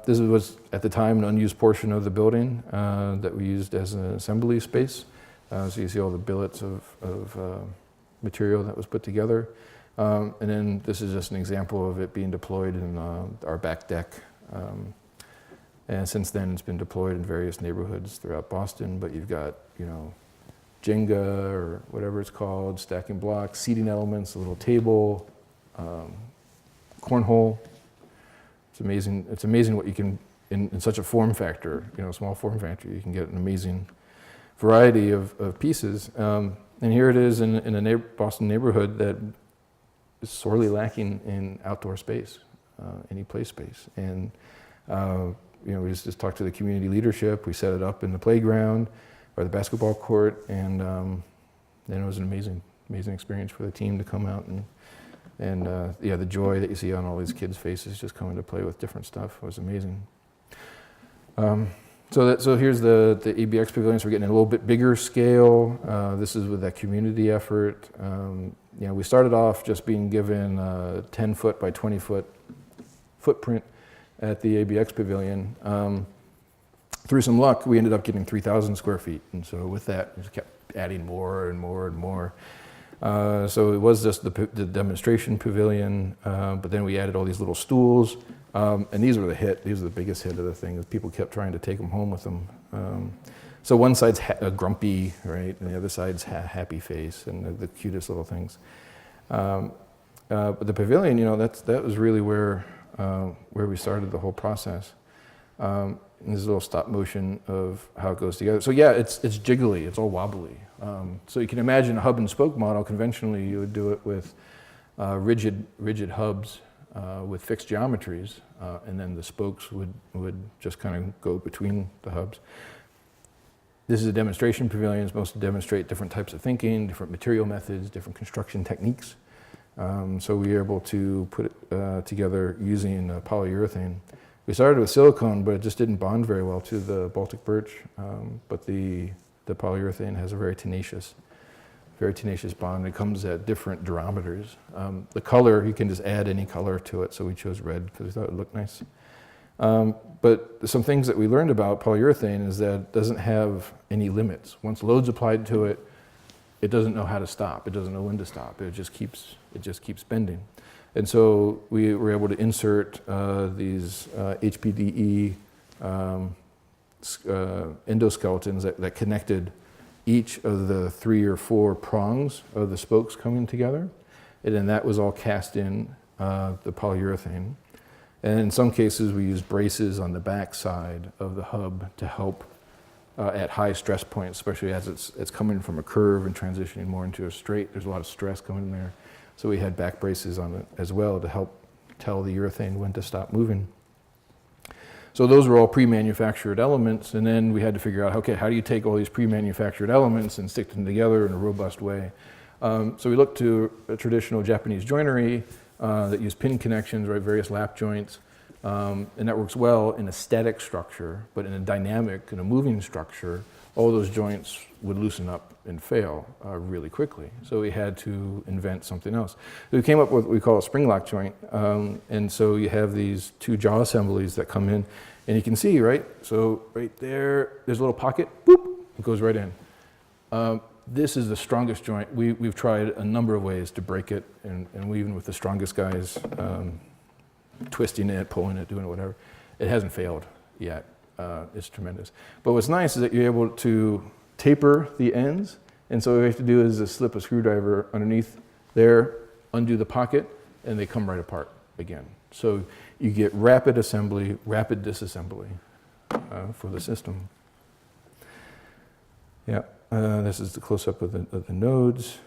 This was at the time an unused portion of the building that we used as an assembly space. So you see all the billets of material that was put together. And then this is just an example of it being deployed in our back deck. And since then, it's been deployed in various neighborhoods throughout Boston. But you've got, Jenga or whatever it's called, stacking blocks, seating elements, a little table, cornhole. It's amazing. It's amazing what you can, in such a form factor, small form factor, you can get an amazing variety of pieces. And here it is in a Boston neighborhood that is sorely lacking in outdoor space, any play space. And we just talked to the community leadership. We set it up in the playground or the basketball court, and then it was an amazing experience for the team to come out and the joy that you see on all these kids' faces just coming to play with different stuff was amazing. So here's the ABX pavilion. So we're getting a little bit bigger scale. This is with that community effort. We started off just being given a 10-foot by 20-foot footprint at the ABX pavilion. Through some luck, we ended up getting 3,000 square feet. And so with that, we just kept adding more and more and more. So it was just the demonstration pavilion, but then we added all these little stools. And these were the hit. These were the biggest hit of the thing. People kept trying to take them home with them. So one side's grumpy, right, and the other side's happy face, and the cutest little things. But the pavilion, that was really where we started the whole process. And there's a little stop motion of how it goes together. So yeah, it's jiggly, it's all wobbly. So you can imagine a hub and spoke model. Conventionally, you would do it with rigid hubs with fixed geometries, and then the spokes would just kind of go between the hubs. This is a demonstration pavilion. It's supposed to demonstrate different types of thinking, different material methods, different construction techniques. So we were able to put it together using polyurethane. We started with silicone, but it just didn't bond very well to the Baltic birch. But the polyurethane has a very tenacious bond. It comes at different durometers. The color, you can just add any color to it. So we chose red because we thought it would look nice. But some things that we learned about polyurethane is that it doesn't have any limits. Once load's applied to it, it doesn't know how to stop. It doesn't know when to stop. It just keeps bending. And so we were able to insert these HPDE endoskeletons that connected each of the 3 or 4 prongs of the spokes coming together. And then that was all cast in the polyurethane. And in some cases, we used braces on the back side of the hub to help at high stress points, especially as it's coming from a curve and transitioning more into a straight. There's a lot of stress coming in there. So we had back braces on it as well to help tell the urethane when to stop moving. So those were all pre-manufactured elements, and then we had to figure out, okay, how do you take all these pre-manufactured elements and stick them together in a robust way? So we looked to a traditional Japanese joinery that used pin connections, right, various lap joints, and that works well in a static structure, but in a dynamic, in a moving structure, all those joints would loosen up and fail really quickly. So we had to invent something else. So we came up with what we call a spring lock joint, and so you have these 2 jaw assemblies that come in, and you can see, right, so right there, there's a little pocket, boop, it goes right in. This is the strongest joint. We've tried a number of ways to break it, and we, even with the strongest guys, twisting it, pulling it, doing it, whatever, it hasn't failed yet. It's tremendous. But what's nice is that you're able to taper the ends, and so what we have to do is just slip a screwdriver underneath there, undo the pocket, and they come right apart again. So you get rapid assembly, rapid disassembly for the system. Yeah. This is the close-up of the nodes.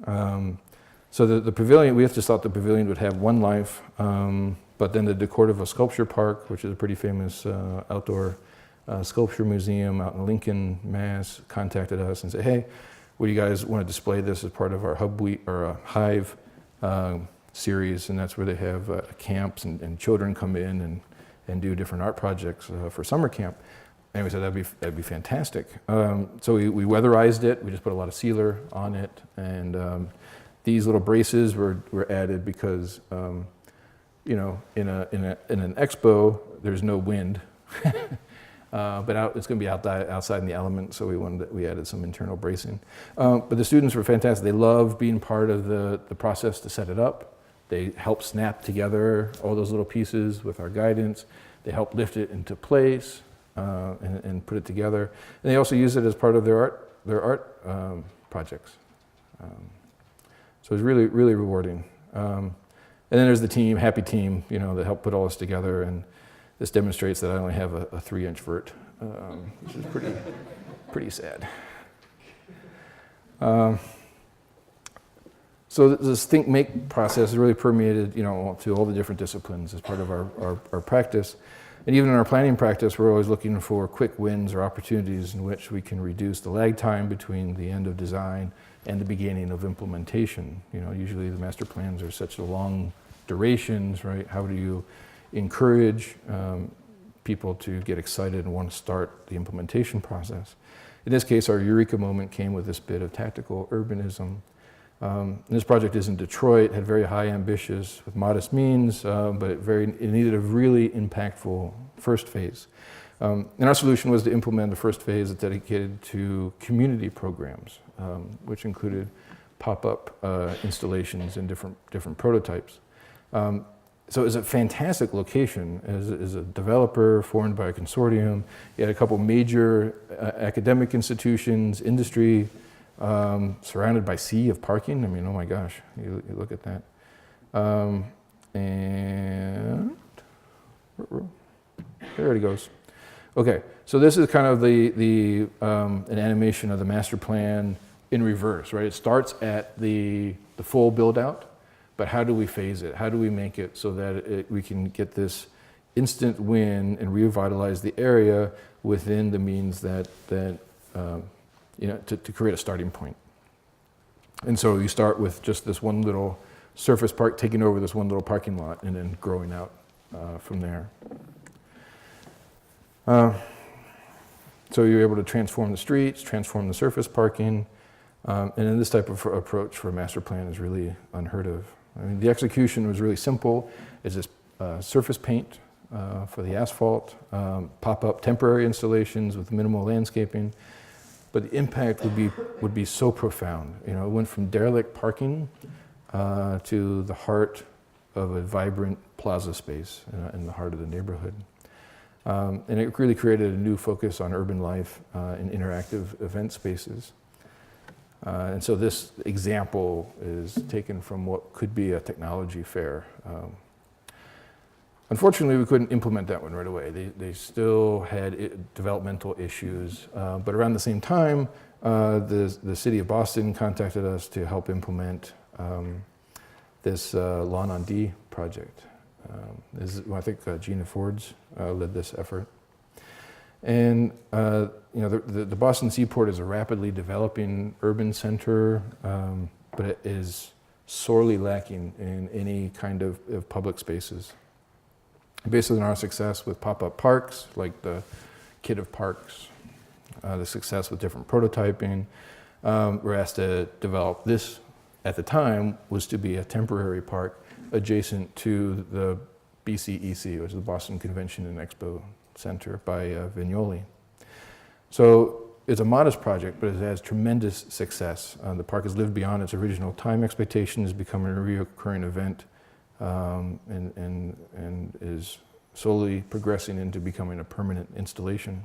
So the pavilion, we just thought the pavilion would have one life, but then the Decortiva Sculpture Park, which is a pretty famous outdoor sculpture museum out in Lincoln, Mass, contacted us and said, hey, would you guys want to display this as part of our Hive series? And that's where they have camps and children come in and do different art projects for summer camp. And we said that'd be fantastic. So we weatherized it. We just put a lot of sealer on it, and these little braces were added because in an expo there's no wind, but it's going to be outside in the elements. So we added some internal bracing. But the students were fantastic. They loved being part of the process to set it up. They helped snap together all those little pieces with our guidance. They helped lift it into place. And put it together, and they also use it as part of their art projects. So it's really, really rewarding. And then there's the team, happy team, that helped put all this together. And this demonstrates that I only have a 3-inch vert, which is pretty sad. So this think-make process is really permeated, to all the different disciplines as part of our practice. And even in our planning practice, we're always looking for quick wins or opportunities in which we can reduce the lag time between the end of design and the beginning of implementation. Usually the master plans are such long durations, right? How do you encourage people to get excited and want to start the implementation process? In this case, our eureka moment came with this bit of tactical urbanism. This project is in Detroit, had very high ambitions with modest means, but it needed a really impactful first phase. And our solution was to implement the first phase that's dedicated to community programs, which included pop-up installations and different prototypes. So it was a fantastic location. As a developer formed by a consortium, you had a couple major academic institutions, industry, surrounded by sea of parking. I mean, oh my gosh, you look at that. And there it goes. Okay, so this is kind of an animation of the master plan in reverse, right? It starts at the full build out, but how do we phase it? How do we make it so that we can get this instant win and revitalize the area within the means that to create a starting point. And so you start with just this one little surface park, taking over this one little parking lot, and then growing out from there. So you're able to transform the streets, transform the surface parking, and then this type of approach for a master plan is really unheard of. I mean, the execution was really simple. It's just surface paint for the asphalt, pop-up temporary installations with minimal landscaping, but the impact would be so profound. You know, it went from derelict parking to the heart of a vibrant plaza space in the heart of the neighborhood. And it really created a new focus on urban life and interactive event spaces. And so this example is taken from what could be a technology fair. Unfortunately, we couldn't implement that one right away. They still had developmental issues. But around the same time, the city of Boston contacted us to help implement this Lawn on D project. I think Gina Ford's led this effort. And the Boston Seaport is a rapidly developing urban center, but it is sorely lacking in any kind of public spaces. Based on our success with pop-up parks, like the Kit of Parks, the success with different prototyping, we're asked to develop this. At the time, was to be a temporary park adjacent to the BCEC, which is the Boston Convention and Expo Center by Vignoli. So it's a modest project, but it has tremendous success. The park has lived beyond its original time expectations, becoming a recurring event, and is slowly progressing into becoming a permanent installation.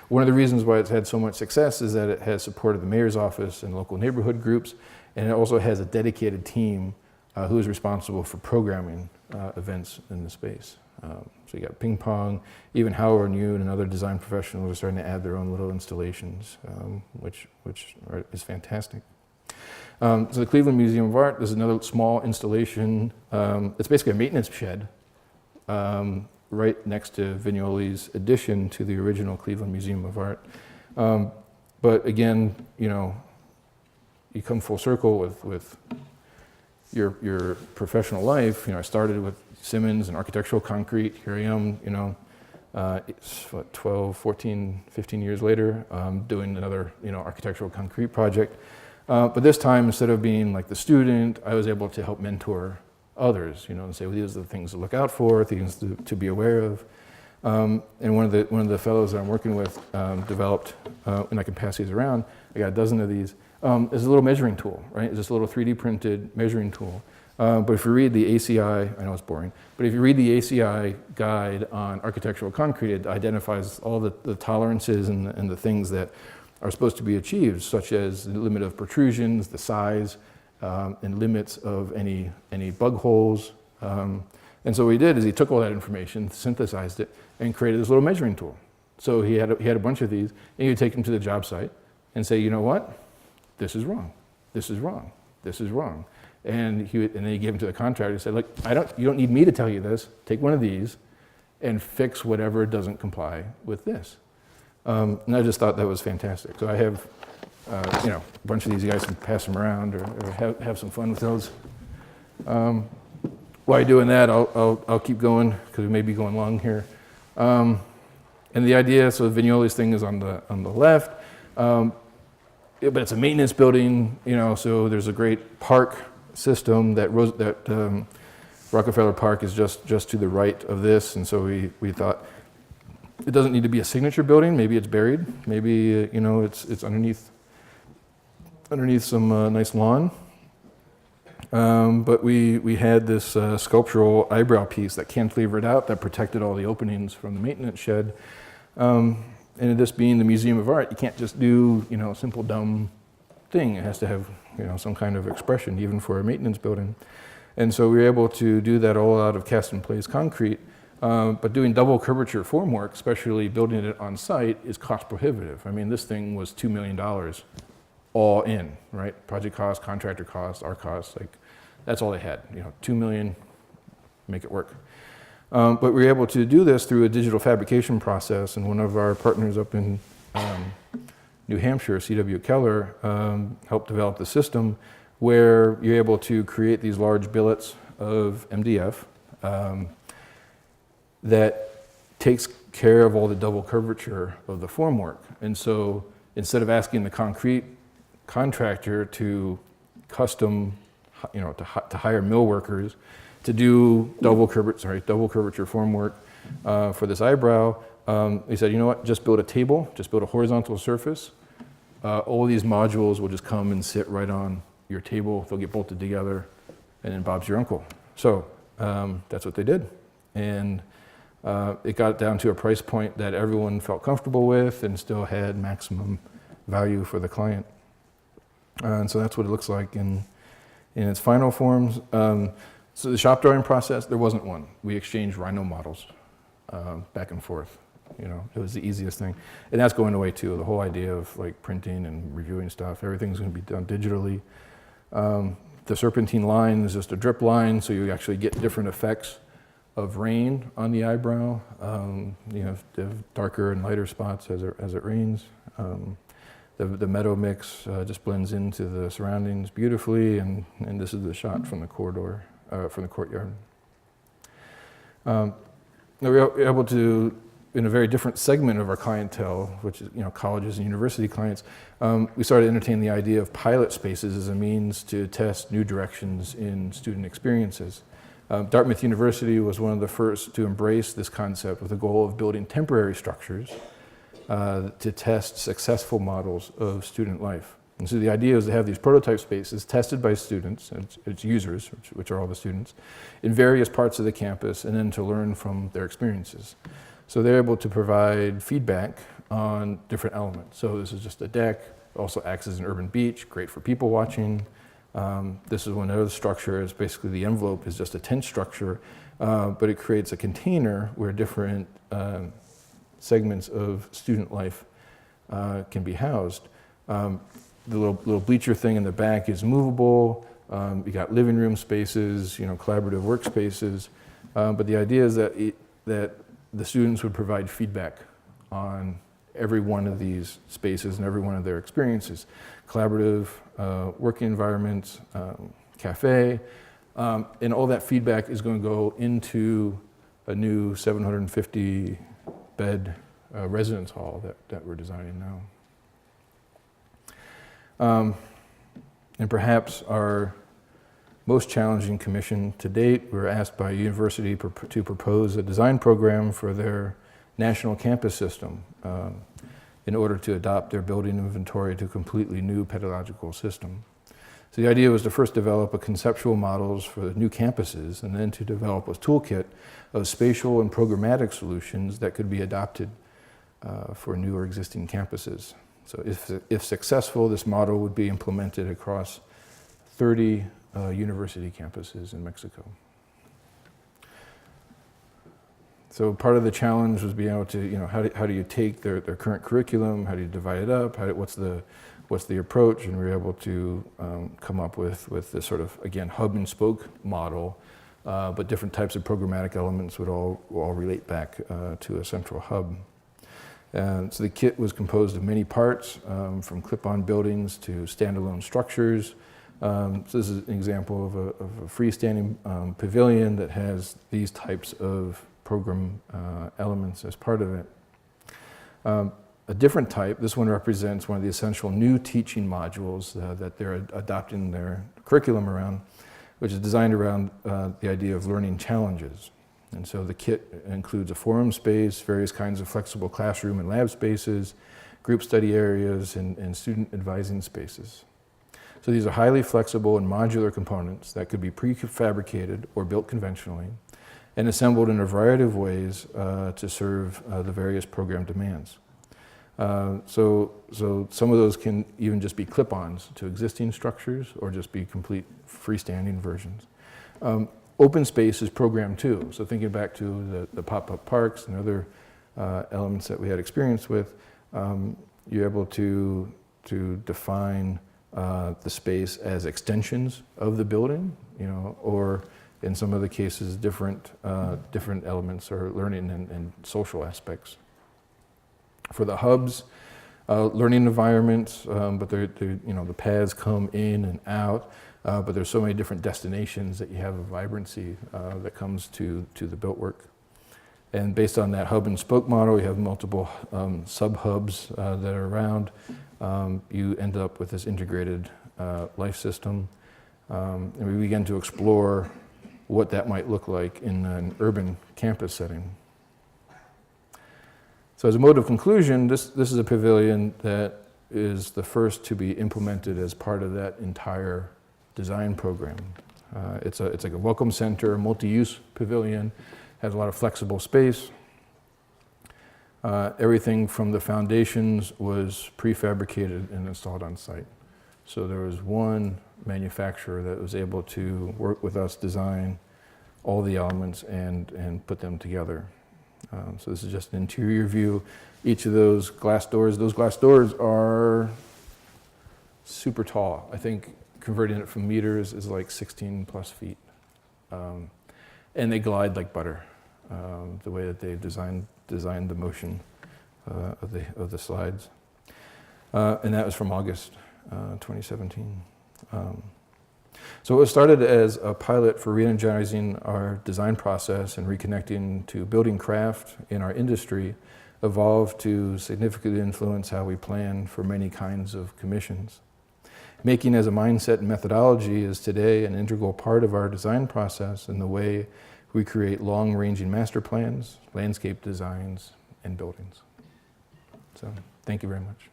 One of the reasons why it's had so much success is that it has supported the mayor's office and local neighborhood groups, and it also has a dedicated team who is responsible for programming events in the space. So you got ping pong, even Howard and Yoon and other design professionals are starting to add their own little installations, which is fantastic. So the Cleveland Museum of Art is another small installation. It's basically a maintenance shed right next to Vignoli's addition to the original Cleveland Museum of Art. But again, you come full circle with your professional life. I started with Simmons and architectural concrete. Here I am, it's 12, 14, 15 years later, doing another, architectural concrete project. But this time, instead of being like the student, I was able to help mentor others, and say, well, these are the things to look out for, things to be aware of. And one of the fellows that I'm working with developed, and I can pass these around. I got a dozen of these. Is a little measuring tool, right? It's just a little 3D printed measuring tool. But if you read the ACI, I know it's boring, but if you read the ACI guide on architectural concrete, it identifies all the tolerances and the things that are supposed to be achieved, such as the limit of protrusions, the size, and limits of any bug holes. And so what he did is he took all that information, synthesized it, and created this little measuring tool. So he had a bunch of these, and he would take them to the job site and say, you know what? This is wrong. This is wrong. This is wrong. And then he gave them to the contractor and said, look, you don't need me to tell you this. Take one of these and fix whatever doesn't comply with this. And I just thought that was fantastic. So I have, a bunch of these. You guys can pass them around or have some fun with those. While you're doing that, I'll keep going because we may be going long here. And the idea, so Vignoli's thing is on the left. But it's a maintenance building, so there's a great park system that Rockefeller Park is just to the right of this, and so we thought it doesn't need to be a signature building. Maybe it's buried. Maybe it's underneath some nice lawn. But we had this sculptural eyebrow piece that cantilevered out that protected all the openings from the maintenance shed. And this being the Museum of Art, you can't just do, a simple dumb thing. It has to have, some kind of expression, even for a maintenance building. And so we were able to do that all out of cast in place concrete, But doing double curvature formwork, especially building it on site, is cost prohibitive. I mean, this thing was $2 million all in, right? Project cost, contractor cost, our costs, like that's all they had. You know, 2 million, make it work. But we were able to do this through a digital fabrication process, and one of our partners up in New Hampshire, C.W. Keller, helped develop the system where you're able to create these large billets of MDF that takes care of all the double curvature of the formwork. And so instead of asking the concrete contractor to custom, you know, to hire mill workers to do double curvature formwork for this eyebrow, he said, you know what, just build a table, just build a horizontal surface. All these modules will just come and sit right on your table. They'll get bolted together, and then Bob's your uncle. So that's what they did. And it got down to a price point that everyone felt comfortable with and still had maximum value for the client. And so that's what it looks like in its final forms. So the shop drawing process, there wasn't one. We exchanged Rhino models back and forth. You know, it was the easiest thing. And that's going away too. The whole idea of like printing and reviewing stuff, everything's going to be done digitally. The serpentine line is just a drip line, so you actually get different effects of rain on the eyebrow. You have darker and lighter spots as it rains. The meadow mix just blends into the surroundings beautifully, and this is the shot from the corridor, from the courtyard. Now we were able to, in a very different segment of our clientele, which is colleges and university clients, we started to entertain the idea of pilot spaces as a means to test new directions in student experiences. Dartmouth University was one of the first to embrace this concept with the goal of building temporary structures to test successful models of student life. And so the idea is to have these prototype spaces tested by students, and its users, which are all the students, in various parts of the campus, and then to learn from their experiences. So they're able to provide feedback on different elements. So this is just a deck, also acts as an urban beach, great for people watching. This is one other structure, is basically the envelope is just a tent structure, but it creates a container where different segments of student life can be housed. The little bleacher thing in the back is movable. You got living room spaces, collaborative workspaces. But the idea is that the students would provide feedback on every one of these spaces and every one of their experiences. Collaborative working environments, cafe, and all that feedback is going to go into a new 750 bed residence hall that we're designing now. And perhaps our most challenging commission to date, we were asked by a university to propose a design program for their national campus system in order to adopt their building inventory to a completely new pedagogical system. So the idea was to first develop a conceptual models for the new campuses, and then to develop a toolkit of spatial and programmatic solutions that could be adopted for new or existing campuses. So if successful, this model would be implemented across 30 university campuses in Mexico. So part of the challenge was being able to, how do you take their current curriculum, how do you divide it up, what's the approach, and we were able to come up with this sort of, again, hub and spoke model, but different types of programmatic elements would all relate back to a central hub. So the kit was composed of many parts, from clip-on buildings to standalone structures. So this is an example of a freestanding pavilion that has these types of program elements as part of it. A different type, this one represents one of the essential new teaching modules that they're adopting their curriculum around, which is designed around the idea of learning challenges. And so the kit includes a forum space, various kinds of flexible classroom and lab spaces, group study areas, and student advising spaces. So these are highly flexible and modular components that could be prefabricated or built conventionally and assembled in a variety of ways to serve the various program demands. So some of those can even just be clip-ons to existing structures or just be complete freestanding versions. Open space is programmed too. So thinking back to the pop-up parks and other elements that we had experience with, you're able to define the space as extensions of the building, or in some other cases, different elements or learning and social aspects. For the hubs, learning environments, but the paths come in and out, but there's so many different destinations that you have a vibrancy that comes to the built work. And based on that hub and spoke model, you have multiple sub-hubs that are around. You end up with this integrated life system. And we began to explore what that might look like in an urban campus setting. So as a mode of conclusion, this is a pavilion that is the first to be implemented as part of that entire design program. It's like a welcome center, multi-use pavilion, has a lot of flexible space. Everything from the foundations was prefabricated and installed on site. So there was one manufacturer that was able to work with us, design all the elements and put them together. So this is just an interior view. Each of those glass doors are super tall. I think converting it from meters is like 16 plus feet. And they glide like butter, the way that they've designed the motion of the slides. And that was from August 2017. So it was started as a pilot for re-energizing our design process and reconnecting to building craft in our industry, evolved to significantly influence how we plan for many kinds of commissions. Making as a mindset and methodology is today an integral part of our design process in the way we create long-ranging master plans, landscape designs, and buildings. So, thank you very much.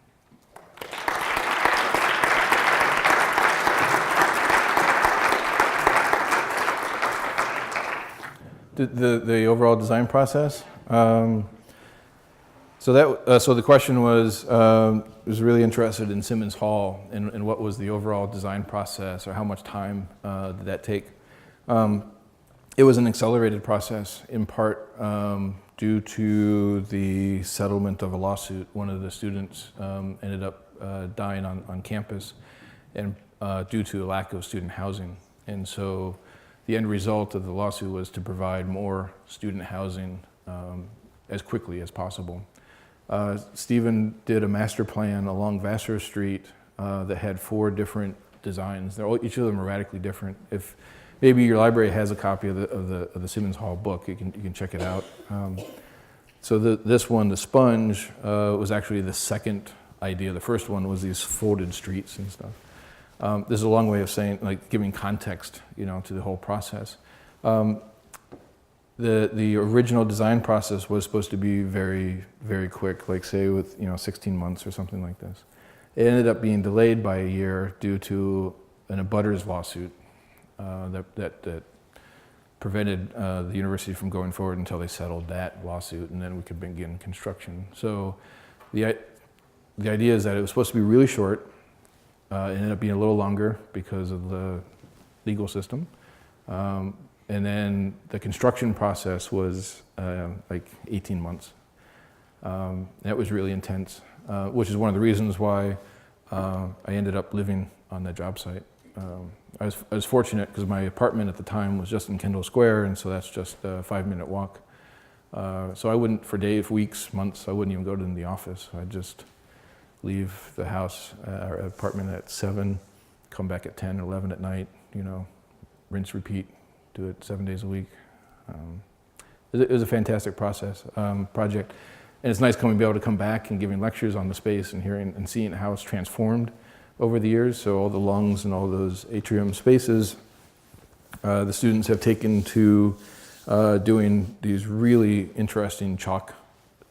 The overall design process. So the question was really interested in Simmons Hall and what was the overall design process, or how much time did that take? It was an accelerated process, in part due to the settlement of a lawsuit. One of the students ended up dying on campus, and due to a lack of student housing. And so the end result of the lawsuit was to provide more student housing as quickly as possible. Stephen did a master plan along Vassar Street that had 4 different designs. Each of them are radically different. If maybe your library has a copy of the Simmons Hall book, you can check it out. So this one, the sponge, was actually the second idea. The first one was these folded streets and stuff. This is a long way of saying, like, giving context, to the whole process. The original design process was supposed to be very, very quick, like say with 16 months or something like this. It ended up being delayed by a year due to an abutters lawsuit that prevented the university from going forward until they settled that lawsuit, and then we could begin construction. So the idea is that it was supposed to be really short. It ended up being a little longer because of the legal system. And then the construction process was like 18 months. That was really intense, which is one of the reasons why I ended up living on that job site. I was fortunate because my apartment at the time was just in Kendall Square, and so that's just a 5-minute walk. So I wouldn't, for days, weeks, months, I wouldn't even go to the office. I'd just leave the house, our apartment at 7, come back at 10 or 11 at night, rinse, repeat, do it 7 days a week. It was a fantastic project. And it's nice be able to come back and giving lectures on the space and hearing and seeing how it's transformed over the years. So all the lungs and all those atrium spaces, the students have taken to doing these really interesting chalk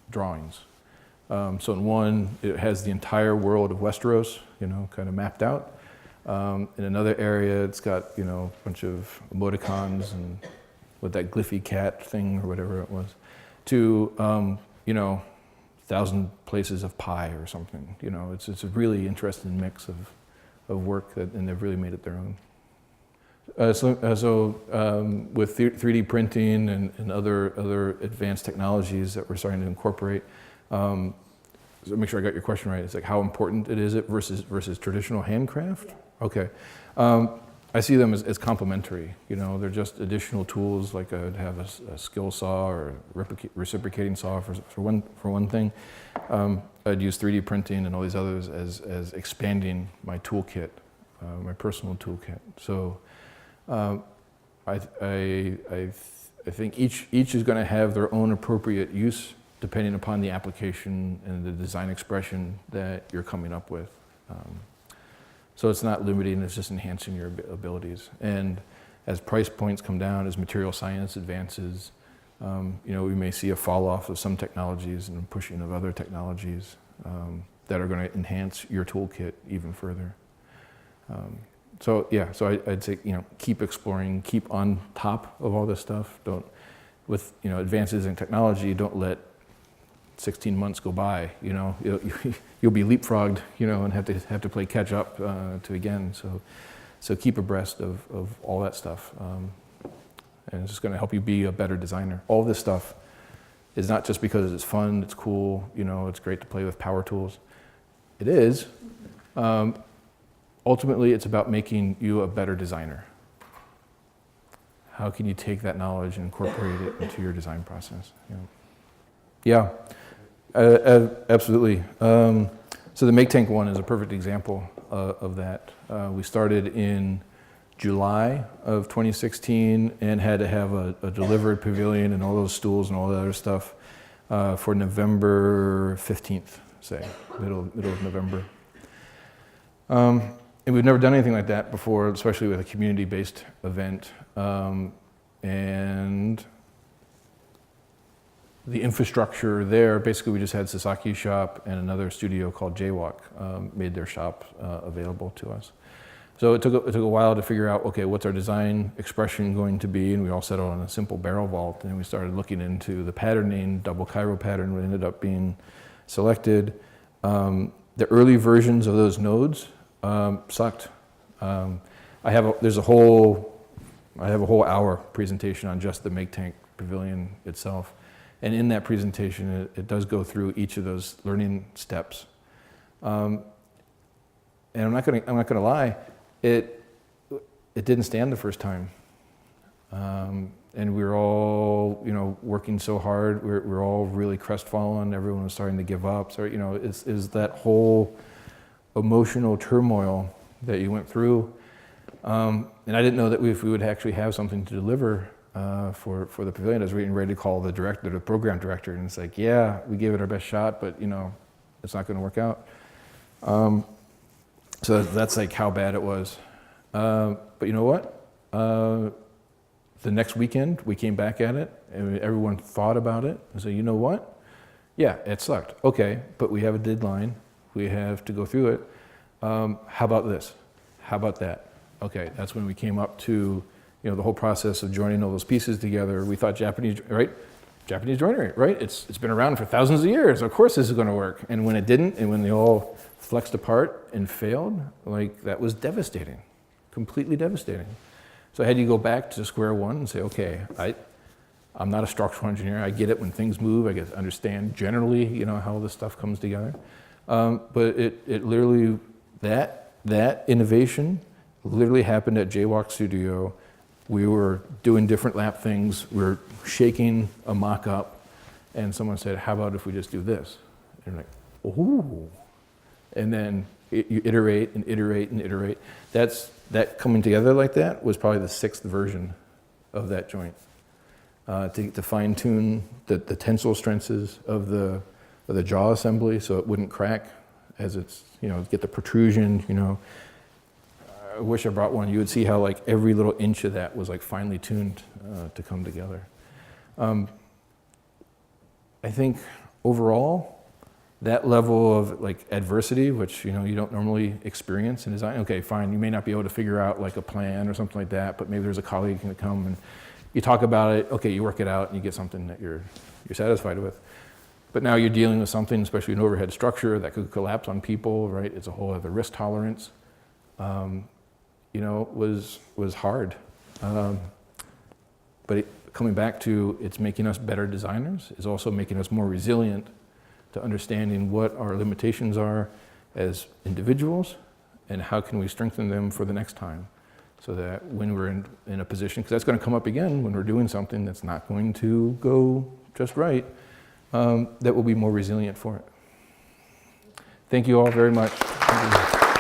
drawings. So in one, it has the entire world of Westeros, kind of mapped out. In another area, it's got, a bunch of emoticons and with that glyphy cat thing or whatever it was, to, 1,000 places of pie or something. It's a really interesting mix of work and they've really made it their own. With 3D printing and other advanced technologies that we're starting to incorporate, so make sure I got your question right. It's like how important it is versus traditional handcraft? Yeah. Okay. I see them as complementary. You know, they're just additional tools. Like I'd have a skill saw or a reciprocating saw for one thing. I'd use 3D printing and all these others as expanding my toolkit, my personal toolkit. So I think each is going to have their own appropriate use depending upon the application and the design expression that you're coming up with. So it's not limiting, it's just enhancing your abilities. And as price points come down, as material science advances, you know, we may see a fall off of some technologies and pushing of other technologies that are going to enhance your toolkit even further. So I'd say, you know, keep exploring, keep on top of all this stuff. With, you know, advances in technology, don't let 16 months go by, you know, you'll be leapfrogged, you know, and have to play catch up to again. So keep abreast of all that stuff, and it's just going to help you be a better designer. All this stuff is not just because it's fun, it's cool, you know, it's great to play with power tools. It is. Ultimately, it's about making you a better designer. How can you take that knowledge and incorporate it into your design process? Yeah. Absolutely. So the Make Tank one is a perfect example of that. We started in July of 2016 and had to have a delivered pavilion and all those stools and all that other stuff for November 15th, say, middle of November. And we've never done anything like that before, especially with a community-based event. And the infrastructure there, basically we just had Sasaki's shop and another studio called Jaywalk made their shop available to us. So it took a while to figure out, okay, what's our design expression going to be? And we all settled on a simple barrel vault. And we started looking into the patterning, double Cairo pattern, what ended up being selected. The early versions of those nodes sucked. I have a whole hour presentation on just the Make Tank Pavilion itself. And in that presentation, it does go through each of those learning steps. And I'm not gonna lie, it didn't stand the first time. And we were all, you know, working so hard. We're all really crestfallen. Everyone was starting to give up. So, you know, is that whole emotional turmoil that you went through. And I didn't know that if we would actually have something to deliver for the pavilion. I was getting ready to call the program director, and it's like, yeah, we gave it our best shot, but you know, it's not going to work out. So that's like how bad it was. But you know what? The next weekend we came back at it, and everyone thought about it and said, you know what? Yeah, it sucked. Okay, but we have a deadline. We have to go through it. How about this? How about that? Okay, that's when we came up to, you know, the whole process of joining all those pieces together. We thought Japanese joinery, right? It's been around for thousands of years. Of course this is going to work. And when it didn't, and when they all flexed apart and failed, like that was devastating, completely devastating. So I had to go back to square one and say, okay, I'm not a structural engineer. I get it when things move. I get to understand generally, you know, how this stuff comes together. But it literally, that innovation literally happened at Jaywalk Studio. We were doing different lap things. We were shaking a mock-up, and someone said, how about if we just do this? And like, ooh. And then you iterate and iterate and iterate. That coming together like that was probably the 6th version of that joint. To fine-tune the tensile strengths of the jaw assembly so it wouldn't crack as it's, you know, get the protrusion, you know. I wish I brought one. You would see how like every little inch of that was like finely tuned to come together. I think overall, that level of like adversity, which, you know, you don't normally experience in design. Okay, fine, you may not be able to figure out like a plan or something like that, but maybe there's a colleague who can come and you talk about it. Okay, you work it out and you get something that you're satisfied with. But now you're dealing with something, especially an overhead structure that could collapse on people, right? It's a whole other risk tolerance. was hard. But coming back to it's making us better designers, is also making us more resilient to understanding what our limitations are as individuals and how can we strengthen them for the next time, so that when we're in a position, because that's going to come up again when we're doing something that's not going to go just right, that we'll be more resilient for it. Thank you all very much. Thank you.